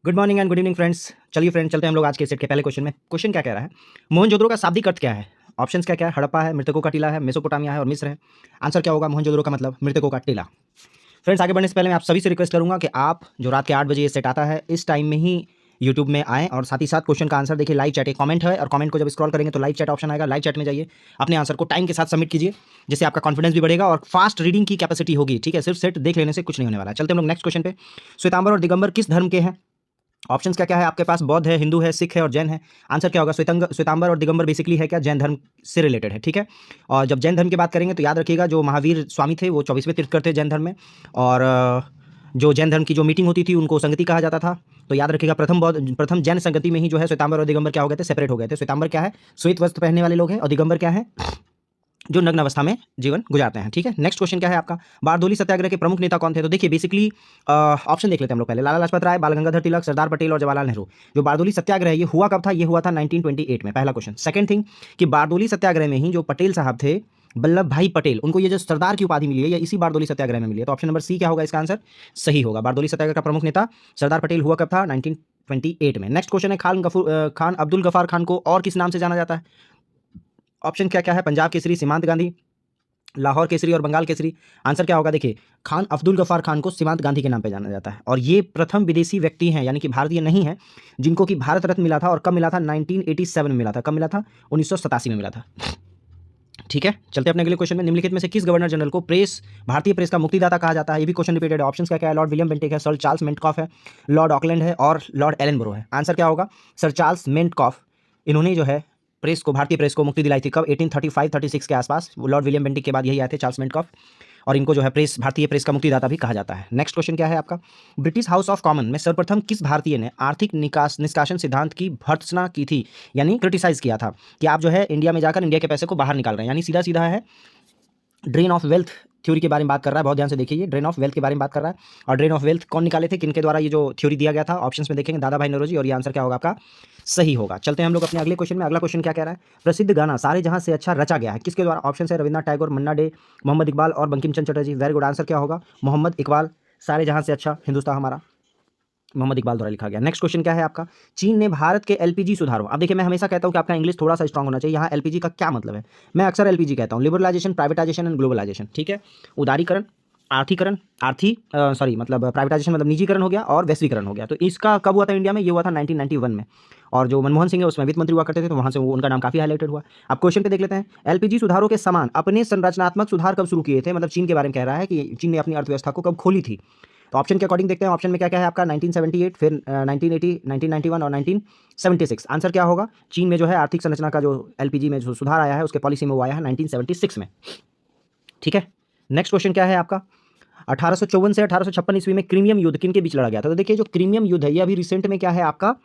Good morning and good evening friends. चलिए friends, चलते हैं हम लोग आज के सेट के पहले क्वेश्चन में। क्वेश्चन क्या कह रहा है, मोहनजोदड़ो का शाब्दिक अर्थ क्या है? ऑप्शंस क्या क्या है? हड़प्पा है, मृतकों का टीला है, मेसोपोटामिया है और मिस्र है। आंसर क्या होगा? मोहनजोदड़ो का मतलब मृतकों का टीला। फ्रेंड्स, आगे बढ़ने से पहले मैं आप सभी से रिक्वेस्ट करूंगा कि आप जो रात के 8 बजे ये सेट आता है इस टाइम में ही यूट्यूब में आएँ और साथ ही साथ क्वेश्चन का आंसर देखिए। लाइव चैट एक कमेंट है और कमेंट को जब स्क्रॉल करेंगे तो लाइव चैट ऑप्शन आएगा। लाइव चैट में जाइए, अपने आंसर को टाइम के साथ सबमिट कीजिए, जिससे आपका कॉन्फिडेंस भी बढ़ेगा और फास्ट रीडिंग की कैपेसिटी होगी। ठीक है, सिर्फ सेट देख लेने से कुछ नहीं होने वाला है। चलते हम लोग नेक्स्ट क्वेश्चन पे। श्वेतांबर और दिगंबर किस धर्म के हैं? ऑप्शंस क्या क्या है आपके पास? बौद्ध है, हिंदू है, सिख है और जैन है। आंसर क्या होगा? श्वेतांबर और दिगंबर बेसिकली है क्या? जैन धर्म से रिलेटेड है। ठीक है, और जब जैन धर्म की बात करेंगे तो याद रखिएगा जो महावीर स्वामी थे वो 24वें तीर्थंकर थे जैन धर्म में। और जो जैन धर्म की जो मीटिंग होती थी उनको संगति कहा जाता था। तो याद रखिएगा प्रथम जैन संगति में ही जो है श्वेतांबर और दिगंबर क्या हो गए थे? सेपरेट हो गए थे। श्वेतांबर क्या है? श्वेत वस्त्र पहनने वाले लोग हैं, और दिगंबर क्या है? जो नग्न अवस्था में जीवन गुजारते हैं। ठीक है, नेक्स्ट क्वेश्चन क्या है आपका? बारदोली सत्याग्रह के प्रमुख नेता कौन थे? तो देखिए बेसिकली ऑप्शन देख लेते हैं हम लोग पहले। लाला लाजपत राय, बाल गंगाधर तिलक, सरदार पटेल और जवाहरलाल नेहरू। जो बारदोली सत्याग्रह है ये हुआ कब था? ये हुआ था 1928 में। पहला क्वेश्चन। सेकंड थिंग कि बारदोली सत्याग्रह में ही जो पटेल साहब थे, वल्लभ भाई पटेल, उनको ये जो सरदार की उपाधि मिली है या इसी बारदोली सत्याग्रह में मिली है। तो ऑप्शन नंबर सी क्या होगा? इसका आंसर सही होगा। बारदोली सत्याग्रह का प्रमुख नेता सरदार पटेल हुआ कब था? 1928 में। नेक्स्ट क्वेश्चन है, खान अब्दुल गफार खान को और किस नाम से जाना जाता है? ऑप्शन क्या क्या है? पंजाब केसरी, सीमांत गांधी, लाहौर केसरी और बंगाल केसरी। आंसर क्या होगा? देखिए, खान अब्दुल गफ्फार खान को सीमांत गांधी के नाम पे जाना जाता है, और ये प्रथम विदेशी व्यक्ति हैं, यानी कि भारतीय नहीं है, जिनको कि भारत रत्न मिला था। और कब मिला था? 1987 में मिला था। कब मिला था? 1987 में मिला था। ठीक है, चलते हैं अपने अगले क्वेश्चन में। निम्नलिखित में से किस गवर्नर जनरल को भारतीय प्रेस का मुक्तिदाता कहा जाता है? ये भी क्वेश्चन रिपीटेड है। ऑप्शन क्या क्या है? लॉर्ड विलियम बेंटिक है, सर चार्ल्स मेंटकॉफ है, लॉर्ड ऑकलैंड है और लॉर्ड एलनबरो है। आंसर क्या होगा? Sir Charles Metcalfe. इन्होंने जो है प्रेस को, भारतीय प्रेस को मुक्ति दिलाई थी। कब? 1835-36 के आसपास। लॉर्ड विलियम बेंटिक के बाद यही आए थे, चार्ल्स मेंटकॉफ। और इनको जो है भारतीय प्रेस का मुक्तिदाता भी कहा जाता है। नेक्स्ट क्वेश्चन क्या है आपका? ब्रिटिश हाउस ऑफ कॉमन में सर्वप्रथम किस भारतीय ने आर्थिक निष्कासन सिद्धांत की भर्त्सना की थी, यानी क्रिटिसाइज किया था कि आप जो है इंडिया में जाकर इंडिया के पैसे को बाहर निकाल रहे हैं? यानी सीधा सीधा है, ड्रेन ऑफ वेल्थ थ्योरी के बारे में बात कर रहा है। बहुत ध्यान से देखिए, ड्रेन ऑफ वेल्थ के बारे में बात कर रहा है। और ड्रेन ऑफ वेल्थ कौन निकाले थे, किनके द्वारा ये जो थ्योरी दिया गया था? ऑप्शंस में देखेंगे, दादा भाई नौरोजी। और ये आंसर क्या होगा आपका? सही होगा। चलते हैं हम लोग अपने अगले क्वेश्चन में। अगला क्वेश्चन क्या कह रहा है? प्रसिद्ध गाना सारे जहां से अच्छा रचा गया है किसके द्वारा? ऑप्शन है रविन्द्रनाथ टैगोर, मन्ना डे, मोहम्मद इकबाल और Bankim Chandra Chatterjee. Very good. Answer क्या होगा? मोहम्मद इकबाल। सारे जहां से अच्छा हिंदुस्तान हमारा मोहम्मद इकबाल द्वारा लिखा गया। नेक्स्ट क्वेश्चन क्या है आपका? चीन ने भारत के एलपीजी सुधारों, अब देखिए मैं हमेशा कहता हूं कि आपका इंग्लिश थोड़ा सा स्ट्रांग होना चाहिए। यहाँ एलपीजी का क्या मतलब है? मैं अक्सर एलपीजी कहता हूं लिबरलाइजेशन, प्राइवेटाइजेशन एंड ग्लोबलाइजेशन। ठीक है, उदारीकरण, आर्थिकरण, मतलब प्राइवेटाइजेशन मतलब निजीकरण हो गया, और वैश्वीकरण हो गया। तो इसका कब हुआ था इंडिया में? ये हुआ था 1991 में। और जो मनमोहन सिंह है उसमें वित्त मंत्री हुआ करते थे, तो वहाँ से उनका नाम काफी हाईलाइटेड हुआ। अब क्वेश्चन पे देख लेते हैं। एलपीजी सुधारों के समान अपने संरचनात्मक सुधार कब शुरू किए थे? मतलब चीन के बारे में कह रहा है कि चीन ने अपनी अर्थव्यवस्था को कब खोली थी। तो ऑप्शन के अकॉर्डिंग देखते हैं। ऑप्शन में क्या क्या है आपका? 1978, फिर 1980, 1991 और 1976। आंसर क्या होगा? चीन में जो है आर्थिक संरचना का जो एलपीजी में जो सुधार आया है उसके पॉलिसी में वो आया है 1976 में। ठीक है, नेक्स्ट क्वेश्चन क्या है आपका? 1854 से 1856 ईस्वी में क्रीमियम युद्ध किन के बीच लड़ा गया था? तो देखिए जो क्रीमियम युद्ध है ये अभी रिसेंट में क्या है आपका,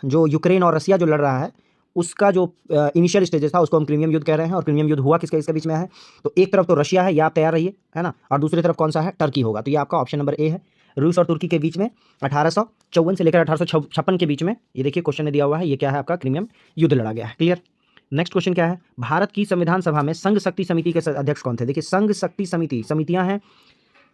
जो यूक्रेन और रसिया जो लड़ रहा है उसका जो इनिशियल स्टेजेस था उसको हम क्रीमियम युद्ध कह रहे हैं। और क्रीमियम युद्ध हुआ किसके बीच में है? तो एक तरफ तो रशिया है, ये आप तैयार रहिए, है ना, और दूसरी तरफ कौन सा है? टर्की होगा। तो ये आपका ऑप्शन नंबर ए है, रूस और तुर्की के बीच में 1854 से लेकर 1856 के बीच में। ये देखिए क्वेश्चन में दिया हुआ है, ये क्या है आपका? क्रीमियम युद्ध लड़ा गया है। क्लियर। नेक्स्ट क्वेश्चन क्या है? भारत की संविधान सभा में संघ शक्ति समिति के अध्यक्ष कौन थे? देखिए संघ शक्ति समिति, समितियां हैं,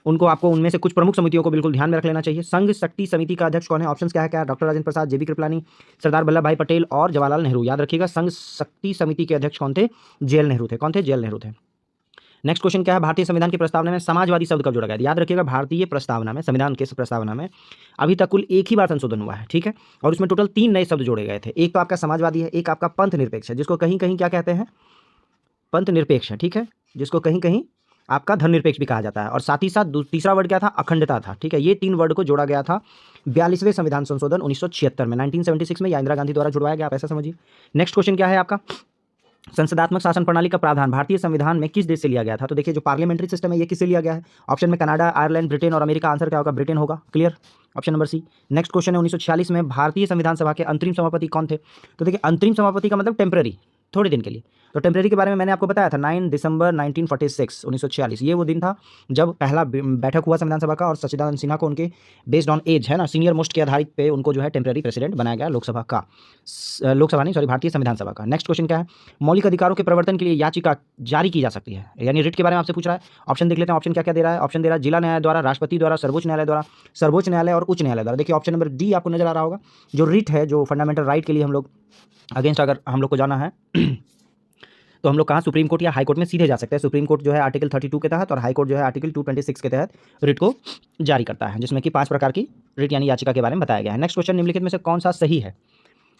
उनको आपको उनमें से कुछ प्रमुख समितियों को बिल्कुल ध्यान में रख लेना चाहिए। संघ शक्ति समिति का अध्यक्ष कौन है? ऑप्शंस क्या है? क्या? डॉक्टर राजेंद्र प्रसाद, जेबी कृपलानी, सरदार वल्लभ भाई पटेल और जवाहरलाल नेहरू। याद रखिएगा संघ शक्ति समिति के अध्यक्ष कौन थे? जेएल नेहरू थे। कौन थे? जेएल नेहरू थे। नेक्स्ट क्वेश्चन क्या है? भारतीय संविधान की प्रस्तावना में समाजवादी शब्द कब जोड़ा गया? याद रखिएगा भारतीय प्रस्तावना में, संविधान के प्रस्तावना में अभी तक कुल एक ही बार संशोधन हुआ है। ठीक है, और उसमें टोटल 3 नए शब्द जोड़े गए थे। एक तो आपका समाजवादी है, एक आपका पंथ निरपेक्ष है, जिसको कहीं कहीं क्या कहते हैं? पंथ निरपेक्ष है। ठीक है, जिसको कहीं कहीं आपका धर्मनिरपेक्ष भी कहा जाता है। और साथ ही साथ तीसरा वर्ड क्या था? अखंडता था। ठीक है, ये 3 वर्ड को जोड़ा गया था 42वें संविधान संशोधन 1976 में, 1976 में, या इंदिरा गांधी द्वारा जुड़वाया गया, आप ऐसा समझिए। नेक्स्ट क्वेश्चन क्या है आपका? संसदात्मक शासन प्रणाली का प्रावधान भारतीय संविधान में किस देश से लिया गया था? तो देखिए जो पार्लियामेंट्री सिस्टम है ये किससे लिया गया है? ऑप्शन में कनाडा, आयरलैंड, ब्रिटेन और अमेरिका। आंसर क्या होगा? ब्रिटेन होगा। Clear, option number C. Next question है 1946 में भारतीय संविधान सभा के अंतरिम सभापति कौन थे? तो देखिए अंतरिम सभापति का मतलब टेम्पररी, थोड़े दिन के लिए। तो टेम्परेरी के बारे में मैंने आपको बताया था 9 दिसंबर 1946 1946 ये वो दिन था जब पहला बैठक हुआ संविधान सभा का, और सच्चिदानंद सिन्हा को उनके बेस्ड ऑन एज है ना, सीनियर मोस्ट के आधारित पे उनको जो है टेम्परेरी प्रेसिडेंट बनाया गया लोकसभा का, लोकसभा नहीं सॉरी भारतीय संविधान सभा का। नेक्स्ट क्वेश्चन क्या है, मौलिक अधिकारों के प्रवर्तन के लिए याचिका जारी की जा सकती है, यानी रिट के बारे में आपसे पूछ रहा है। ऑप्शन देख लेते हैं, ऑप्शन क्या क्या दे रहा है। ऑप्शन दे रहा है जिला न्यायालय द्वारा, राष्ट्रपति द्वारा, सर्वोच्च न्यायालय द्वारा, सर्वोच्च न्यायालय और उच्च न्यायालय द्वारा। देखिए ऑप्शन नंबर डी आपको नजर आ रहा होगा, जो रिट है, जो फंडामेंटल राइट के लिए हम लोग अगेंस्ट अगर हम लोग को जाना है तो हम लोग कहाँ, सुप्रीम कोर्ट या हाई कोर्ट में सीधे जा सकते हैं। सुप्रीम कोर्ट जो है आर्टिकल 32 के तहत और हाई कोर्ट जो है आर्टिकल 226 के तहत रिट को जारी करता है, जिसमें कि 5 प्रकार की रिट यानी याचिका के बारे में बताया गया है। नेक्स्ट क्वेश्चन, निम्नलिखित में से कौन सा सही है।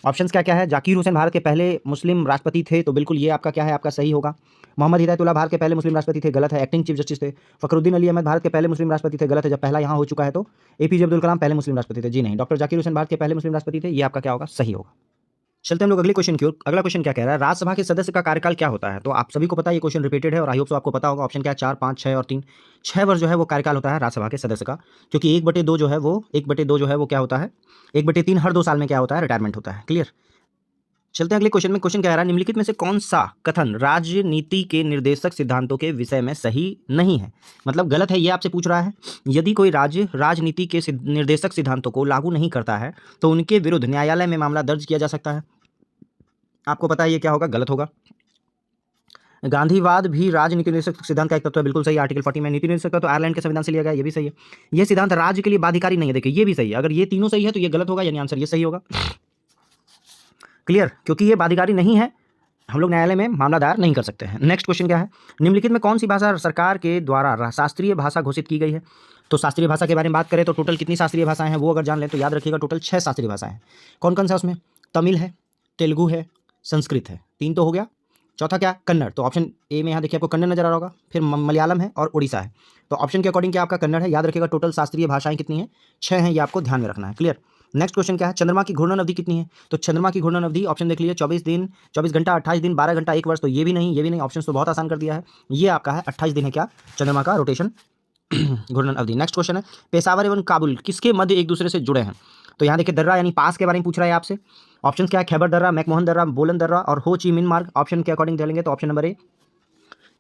ऑप्शंस क्या क्या है, जाकिर हुसैन भारत के पहले मुस्लिम राष्ट्रपति थे, तो बिल्कुल ये आपका क्या है, आपका सही होगा। मोहम्मद हिदायतुल्लाह भारत के पहले मुस्लिम राष्ट्रपति थे, गलत है, एक्टिंग चीफ जस्टिस थे। फखरुद्दीन अली अहमद भारत के पहले मुस्लिम राष्ट्रपति थे, गलत है, जब पहला यहाँ हो चुका है तो। एपीजे अब्दुल कलाम पहले मुस्लिम राष्ट्रपति थे, जी नहीं। डॉक्टर जाकिर हुसैन भारत के पहले मुस्लिम राष्ट्रपति थे, ये आपका क्या होगा, सही होगा। चलते हम लोग अगले क्वेश्चन की ओर। अगला क्वेश्चन क्या कह रहा है, राज्यसभा के सदस्य का कार्यकाल क्या होता है। तो आप सभी को पता है, ये क्वेश्चन रिपीटेड है और आई होप सो आपको पता होगा। ऑप्शन क्या है, 4, 5, 6 और 3। 6 वर्ष जो है वो कार्यकाल होता है राज्यसभा के सदस्य का, क्योंकि 1/2 जो है वो क्या होता है, 1/3 हर 2 साल में क्या होता है, रिटायरमेंट होता है। क्लियर। चलते हैं अगले क्वेश्चन में। क्वेश्चन कह रहा है, निम्नलिखित में से कौन सा कथन राजनीति के निर्देशक सिद्धांतों के विषय में सही नहीं है, मतलब गलत है, ये आपसे पूछ रहा है। यदि कोई राज्य राजनीति के निर्देशक सिद्धांतों को लागू नहीं करता है तो उनके विरुद्ध न्यायालय में मामला दर्ज किया जा सकता है। आपको पता है ये क्या होगा, गलत होगा। गांधीवाद भी राजनीति निर्देशक सिद्धांत का एक तत्व है, बिल्कुल सही। आर्टिकल 40 में नीति निर्देशक तो आयरलैंड के संविधान से लिया गया, ये भी सही है। ये सिद्धांत राज्य के लिए बाध्यकारी नहीं है, देखिए ये भी सही है। अगर ये तीनों सही है तो ये गलत होगा, यानी आंसर ये सही होगा। क्लियर, क्योंकि ये बाध्यकारी नहीं है, हम लोग न्यायालय में मामला दायर नहीं कर सकते हैं। नेक्स्ट क्वेश्चन क्या है, निम्नलिखित में कौन सी भाषा सरकार के द्वारा शास्त्रीय भाषा घोषित की गई है। तो शास्त्रीय भाषा के बारे में बात करें तो टोटल कितनी शास्त्रीय भाषाएं हैं वो अगर जान लें तो याद रखिएगा, टोटल 6 शास्त्रीय भाषाएं हैं। कौन कौन सा उसमें, तमिल है, तेलुगु है, संस्कृत है, 3 तो हो गया। चौथा क्या, कन्नड़। तो ऑप्शन ए में यहाँ देखिए आपको कन्नड़ नजर आ रहा होगा। फिर मलयालम है और उड़ीसा है। तो ऑप्शन के अकॉर्डिंग क्या आपका कन्नड़ है, याद रखिएगा। टोटल शास्त्रीय भाषाएं कितनी है, 6 हैं, ये आपको ध्यान में रखना है। क्लियर। नेक्स्ट क्वेश्चन क्या है, चंद्रमा की घूर्णन अवधि कितनी है। तो चंद्रमा की घूर्णन अवधि ऑप्शन देख लीजिए, 24 दिन, 24 घंटा, 28 दिन, 12 घंटा, 1 वर्ष। तो ये भी नहीं, ये भी नहीं, ऑप्शन तो बहुत आसान कर दिया है। ये आपका है 28 दिन है क्या, चंद्रमा का रोटेशन घूर्णन अवधि। नेक्स्ट क्वेश्चन है, पेशावर एवं काबुल किसके मध्य एक दूसरे से जुड़े हैं। तो यहाँ देखिए दर्रा यानी पास के बारे में पूछ रहा है आपसे। ऑप्शन क्या है, खैबर दर्रा, मैकमोहन दर्रा, बोलन दर्रा और हो ची मिन मार्ग। ऑप्शन के अकॉर्डिंग चलेंगे तो ऑप्शन नंबर ए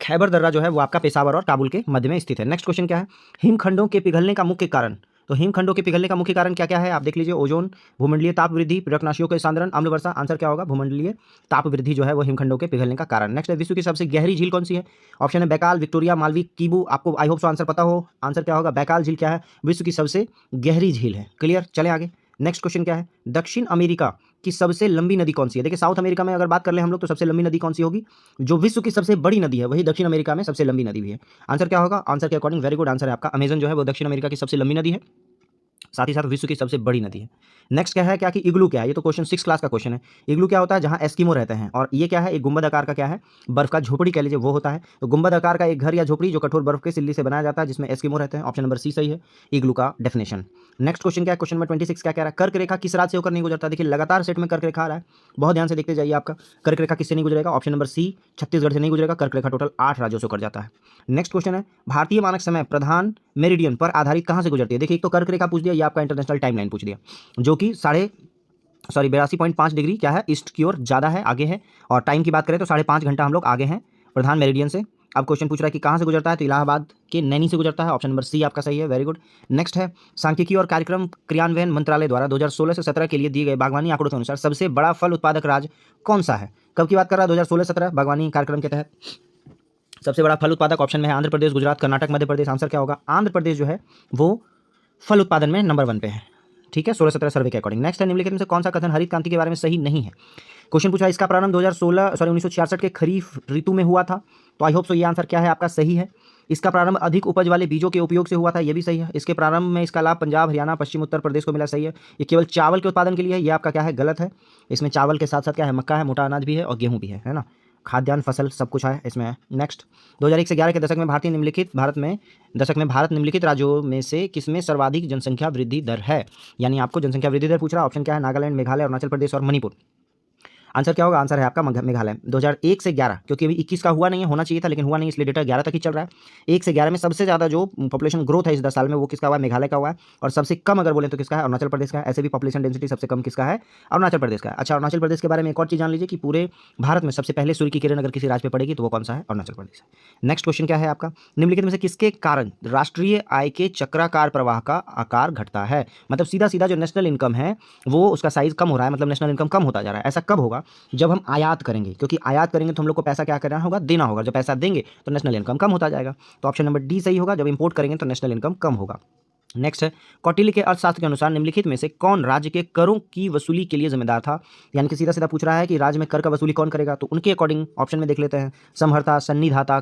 खैबर दर्रा जो है वो आपका पेशावर और काबुल के मध्य में स्थित है। नेक्स्ट क्वेश्चन क्या है, हिमखंडों के पिघलने का मुख्य कारण। तो हिमखंडों के पिघलने का मुख्य कारण क्या क्या है, आप देख लीजिए। ओजोन, भूमंडलीय ताप वृद्धि, पर्जन्यनाशियों के सांद्रण, अम्ल वर्षा। आंसर क्या होगा, भूमंडलीय ताप वृद्धि जो है वो हिमखंडों के पिघलने का कारण। नेक्स्ट है, विश्व की सबसे गहरी झील कौन सी है। ऑप्शन है बैकाल, विक्टोरिया, मालवी, कीबू। आपको आई होप सो आंसर पता हो। आंसर क्या होगा, बैकाल झील क्या है, विश्व की सबसे गहरी झील है। क्लियर, चले आगे। नेक्स्ट क्वेश्चन क्या है, दक्षिण अमेरिका की सबसे लंबी नदी कौन सी है। देखिए साउथ अमेरिका में अगर बात कर ले हम लोग तो सबसे लंबी नदी कौन सी होगी, जो विश्व की सबसे बड़ी नदी है वही दक्षिण अमेरिका में सबसे लंबी नदी भी है। आंसर क्या होगा, आंसर के अकॉर्डिंग वेरी गुड आंसर है आपका, अमेजन जो है वो दक्षिण अमेरिका की सबसे लंबी नदी है, साथ ही साथ विश्व की सबसे बड़ी नदी है। नेक्स्ट क्या है, क्या कि इग्लू क्या है। ये तो क्वेश्चन 6 क्लास का क्वेश्चन है। इग्लू क्या होता है, जहां एस्किमो रहते हैं। और ये क्या है, एक गुंबद आकार का क्या है, बर्फ का झोपड़ी कह लीजिए वो होता है। तो गुंबद आकार का एक घर या झोपड़ी जो कठोर बर्फ के सिल्ली से बनाया जाता है, जिसमें एस्किमो रहते हैं। ऑप्शन नंबर सी सही है, इग्लू का डेफिनेशन। नेक्स्ट क्वेश्चन क्या है, क्वेश्चन नंबर 26 क्या कह रहा है, कर्क रेखा किस राज्य से होकर नहीं गुजरता। देखिए लगातार सेट में कर्क रेखा आ रहा है, बहुत ध्यान से देखते जाइए। आपका कर्क रेखा किससे नहीं गुजरेगा, ऑप्शन नंबर सी छत्तीसगढ़ से नहीं गुजरेगा। कर्क रेखा टोटल 8 राज्यों से होकर जाता है। नेक्स्ट क्वेश्चन है, भारतीय मानक समय प्रधान मेरिडियन पर आधारित कहां से गुजरती है। देखिए एक तो कर्क रेखा पूछ दिया, ये आपका इंटरनेशनल टाइमलाइन पूछ दिया, जो कि 82.5 डिग्री क्या है, ईस्ट की ओर ज़्यादा है, आगे है। और टाइम की बात करें तो 5.5 घंटा हम लोग आगे हैं प्रधान मेरिडियन से। अब क्वेश्चन पूछ रहा है कि कहाँ से गुजरता है, तो इलाहाबाद के नैनी से गुजरता है। ऑप्शन नंबर सी आपका सही है, वेरी गुड। नेक्स्ट है, सांख्यिकी और कार्यक्रम क्रियान्वयन मंत्रालय द्वारा 2016 से 17 के लिए दिए गए बागवानी आंकड़ों के अनुसार सबसे बड़ा फल उत्पादक राज्य कौन सा है। कब की बात कर रहा है, 2016-17 बागवानी कार्यक्रम के तहत सबसे बड़ा फल उत्पादक ऑप्शन में है आंध्र प्रदेश, गुजरात, कर्नाटक, मध्य प्रदेश। आंसर क्या होगा, आंध्र प्रदेश जो है वो फल उत्पादन में नंबर 1 पे है। ठीक है, 16-17 सर्वे के अकॉर्डिंग। नेक्स्ट है, निम्नलिखित में से कौन सा कथन हरित क्रांति के बारे में सही नहीं है। क्वेश्चन पूछा, इसका प्रारंभ 1966 के खरीफ ऋतु में हुआ था। तो आई होप सो ये आंसर क्या है आपका, सही है। इसका प्रारंभ अधिक उपज वाले बीजों के उपयोग से हुआ था, ये भी सही है। इसके प्रारंभ में इसका लाभ पंजाब, हरियाणा, पश्चिम उत्तर प्रदेश को मिला, सही है। ये केवल चावल के उत्पादन के लिए है, ये आपका क्या है, गलत है। इसमें चावल के साथ साथ क्या है, मक्का है, मोटा अनाज भी है और गेहूँ भी है ना, खाद्यान्न फसल सब कुछ है इसमें। नेक्स्ट, 2001 से 11 के दशक में भारत निम्नलिखित राज्यों में से किसमें सर्वाधिक जनसंख्या वृद्धि दर है। यानी आपको जनसंख्या वृद्धि दर पूछ रहा है। ऑप्शन क्या है, नागालैंड, मेघालय, अरुणाचल प्रदेश और मणिपुर। आंसर क्या होगा? आंसर है आपका मेघालय। 2001 से 11, क्योंकि अभी 21 का हुआ नहीं है, होना चाहिए था लेकिन हुआ नहीं, इसलिए डेटा 11 तक ही चल रहा है। 1 से 11 में सबसे ज़्यादा जो पॉपुलेशन ग्रोथ है इस 10 साल में वो किसका हुआ है? मेघालय का हुआ है। और सबसे कम अगर बोले तो किसका है? अरुणाचल प्रदेश का है। ऐसे भी पॉपुलेशन डेंसिटी सबसे कम किसका है? अरुणाचल प्रदेश का है। अच्छा, अरुणाचल प्रदेश के बारे में एक और चीज़ जान लीजिए कि पूरे भारत में सबसे पहले सूर्य की किरण अगर किसी राज्य पे पड़ेगी तो वो कौन सा है? अरुणाचल प्रदेश है। नेक्स्ट क्वेश्चन क्या है आपका? निम्नलिखित में से किसके कारण राष्ट्रीय आय के चक्राकार प्रवाह का आकार घटता है? मतलब सीधा सीधा जो नेशनल इनकम है वो उसका साइज कम हो रहा है, मतलब नेशनल इनकम कम होता जा रहा है। ऐसा कब होगा? जब हम आयात करेंगे, क्योंकि आयात करेंगे तो हम लोग को पैसा क्या करना होगा? देना होगा। जब पैसा देंगे तो नेशनल इनकम कम होता जाएगा। तो ऑप्शन नंबर डी सही होगा, जब इंपोर्ट करेंगे तो नेशनल इनकम कम होगा। नेक्स्ट है, कौटिल्य के अर्थशास्त्र के अनुसार निम्नलिखित में से कौन राज्य के करों की वसूली के लिए जिम्मेदार था? यानी कि सीधा सीधा पूछ रहा है कि राज्य में कर का वसूली कौन करेगा, तो उनके अकॉर्डिंग ऑप्शन में देख लेते हैं। समहर्ता, सन्निधाता,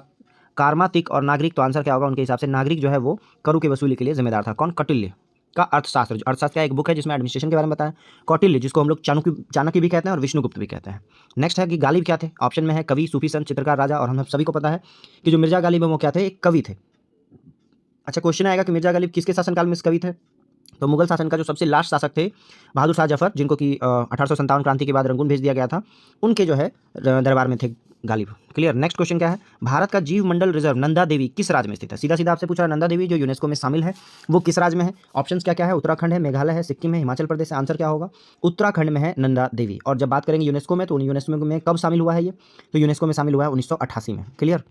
कार्मातिक और नागरिक। तो आंसर क्या होगा? उनके हिसाब से नागरिक जो है वो करों की वसूली के लिए जिम्मेदार था। कौन? कौटिल्य का अर्थशास्त्र। अर्थशास्त्र का एक बुक है जिसमें एडमिनिस्ट्रेशन के बारे में बताया। कौटिल्य, जिसको हम लोग चाणक्य भी कहते हैं और विष्णुगुप्त भी कहते हैं। नेक्स्ट है कि गालिब क्या थे? ऑप्शन में है कवि, सूफी संत, चित्रकार, राजा। और हम सभी को पता है कि जो मिर्जा गालिब है वो क्या थे? एक कवि थे। अच्छा, क्वेश्चन आएगा कि मिर्जा गालिब किसके शासनकाल में कवि थे? तो मुगल शासन का जो सबसे लास्ट शासक थे बहादुर शाह जफर, जिनको कि 1857 क्रांति के बाद रंगून भेज दिया गया था, उनके जो है दरबार में थे गालिब। क्लियर। नेक्स्ट क्वेश्चन क्या है? भारत का जीव मंडल रिजर्व नंदा देवी किस राज्य में स्थित है? सीधा सीधा आपसे पूछा है, नंदा देवी जो यूनेस्को में शामिल है वो किस राज्य में है? ऑप्शंस क्या क्या है? उत्तराखंड है, मेघालय है, सिक्किम है, हिमाचल प्रदेश है। आंसर क्या होगा? उत्तराखंड में है नंदा देवी। और जब बात करेंगे यूनेस्को में, तो यूनेस्को में कब शामिल हुआ है ये? तो यूनेस्को में शामिल हुआ है 1988 में। क्लियर।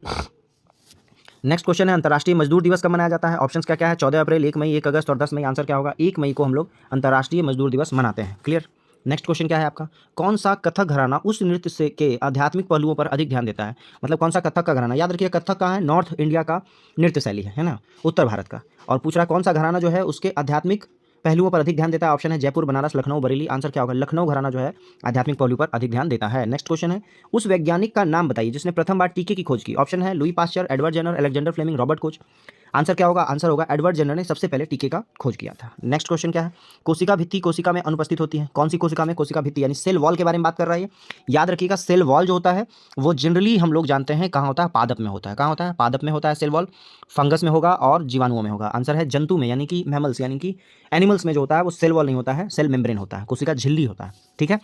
नेक्स्ट क्वेश्चन है, अंतर्राष्ट्रीय मजदूर दिवस कब मनाया जाता है? ऑप्शंस क्या क्या है? 14 अप्रैल, 1 मई, 1 अगस्त और 10 मई। आंसर क्या होगा? 1 मई को हम लोग अंतर्राष्ट्रीय मजदूर दिवस मनाते हैं। क्लियर। नेक्स्ट क्वेश्चन क्या है आपका? कौन सा कथक घराना उस नृत्य से के आध्यात्मिक पहलुओं पर अधिक ध्यान देता है? मतलब कौन सा कथक का घराना? याद रखिए, कथक का है नॉर्थ इंडिया का नृत्य शैली है ना, उत्तर भारत का। और पूछ रहा है कौन सा घराना जो है उसके आध्यात्मिक पहलुओं पर अधिक ध्यान देता है? ऑप्शन है जयपुर, बनारस, लखनऊ, बरेली। आंसर क्या होगा? लखनऊ घराना जो है आध्यात्मिक पहलू पर अधिक ध्यान देता है। नेक्स्ट क्वेश्चन है, उस वैज्ञानिक का नाम बताइए जिसने प्रथम बार टीके की खोज की। ऑप्शन है Louis Pasteur, Edward Jenner, Alexander Fleming, Robert Koch. Answer क्या होगा? आंसर होगा एडवर्ड जेनर ने सबसे पहले टीके का खोज किया था। नेक्स्ट क्वेश्चन क्या है? कोशिका भित्ति कोशिका में अनुपस्थित होती है। कौन सी कोशिका में? कोशिका भित्ति यानी सेल वॉल के बारे में बात कर रहा है। याद रखिएगा, सेल वॉल जो होता है वो जनरली हम लोग जानते हैं कहाँ होता है? पादप में होता है। कहाँ होता है? पादप में होता है सेल वॉल। फंगस में होगा और जीवाणुओं में होगा। आंसर है जंतु में, यानी कि मैमल्स यानी कि एनिमल्स में जो होता है वो सेल वॉल नहीं होता है, सेल मेम्ब्रेन होता है, कोशिका झिल्ली होता है। ठीक है,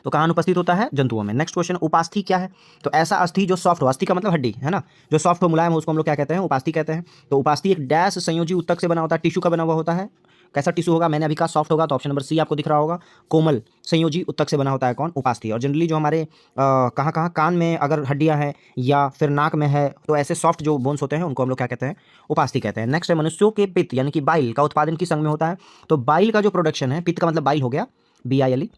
तो कहाँ अनुपस्थित होता है? जंतुओं में। नेक्स्ट क्वेश्चन, उपास्थि क्या है? तो ऐसा अस्थि जो सॉफ्ट हो, अस्थि का मतलब हड्डी है ना, जो सॉफ्ट हो, मुलायम हो, उसको हम लोग क्या कहते हैं? उपास्थि कहते हैं। तो उपास्थि एक डैश संयोजी ऊतक से बना होता है, टिश्यू का बना हुआ होता है। कैसा टिश्यू होगा? मैंने अभी कहा सॉफ्ट होगा, तो ऑप्शन नंबर सी आपको दिख रहा होगा, कोमल संयोजी ऊतक से बना होता है। कौन? उपास्थि। और जनरली जो हमारे कहाँ कहाँ कान में अगर हड्डियाँ हैं या फिर नाक में है, तो ऐसे सॉफ्ट जो बोन्स होते हैं उनको हम लोग क्या कहते हैं? उपास्थि कहते हैं। नेक्स्ट है, मनुष्यों के पित्त यानी कि बाइल का उत्पादन किस अंग में होता है? तो बाइल का जो प्रोडक्शन है, पित्त का मतलब बाइल हो गया, BILE,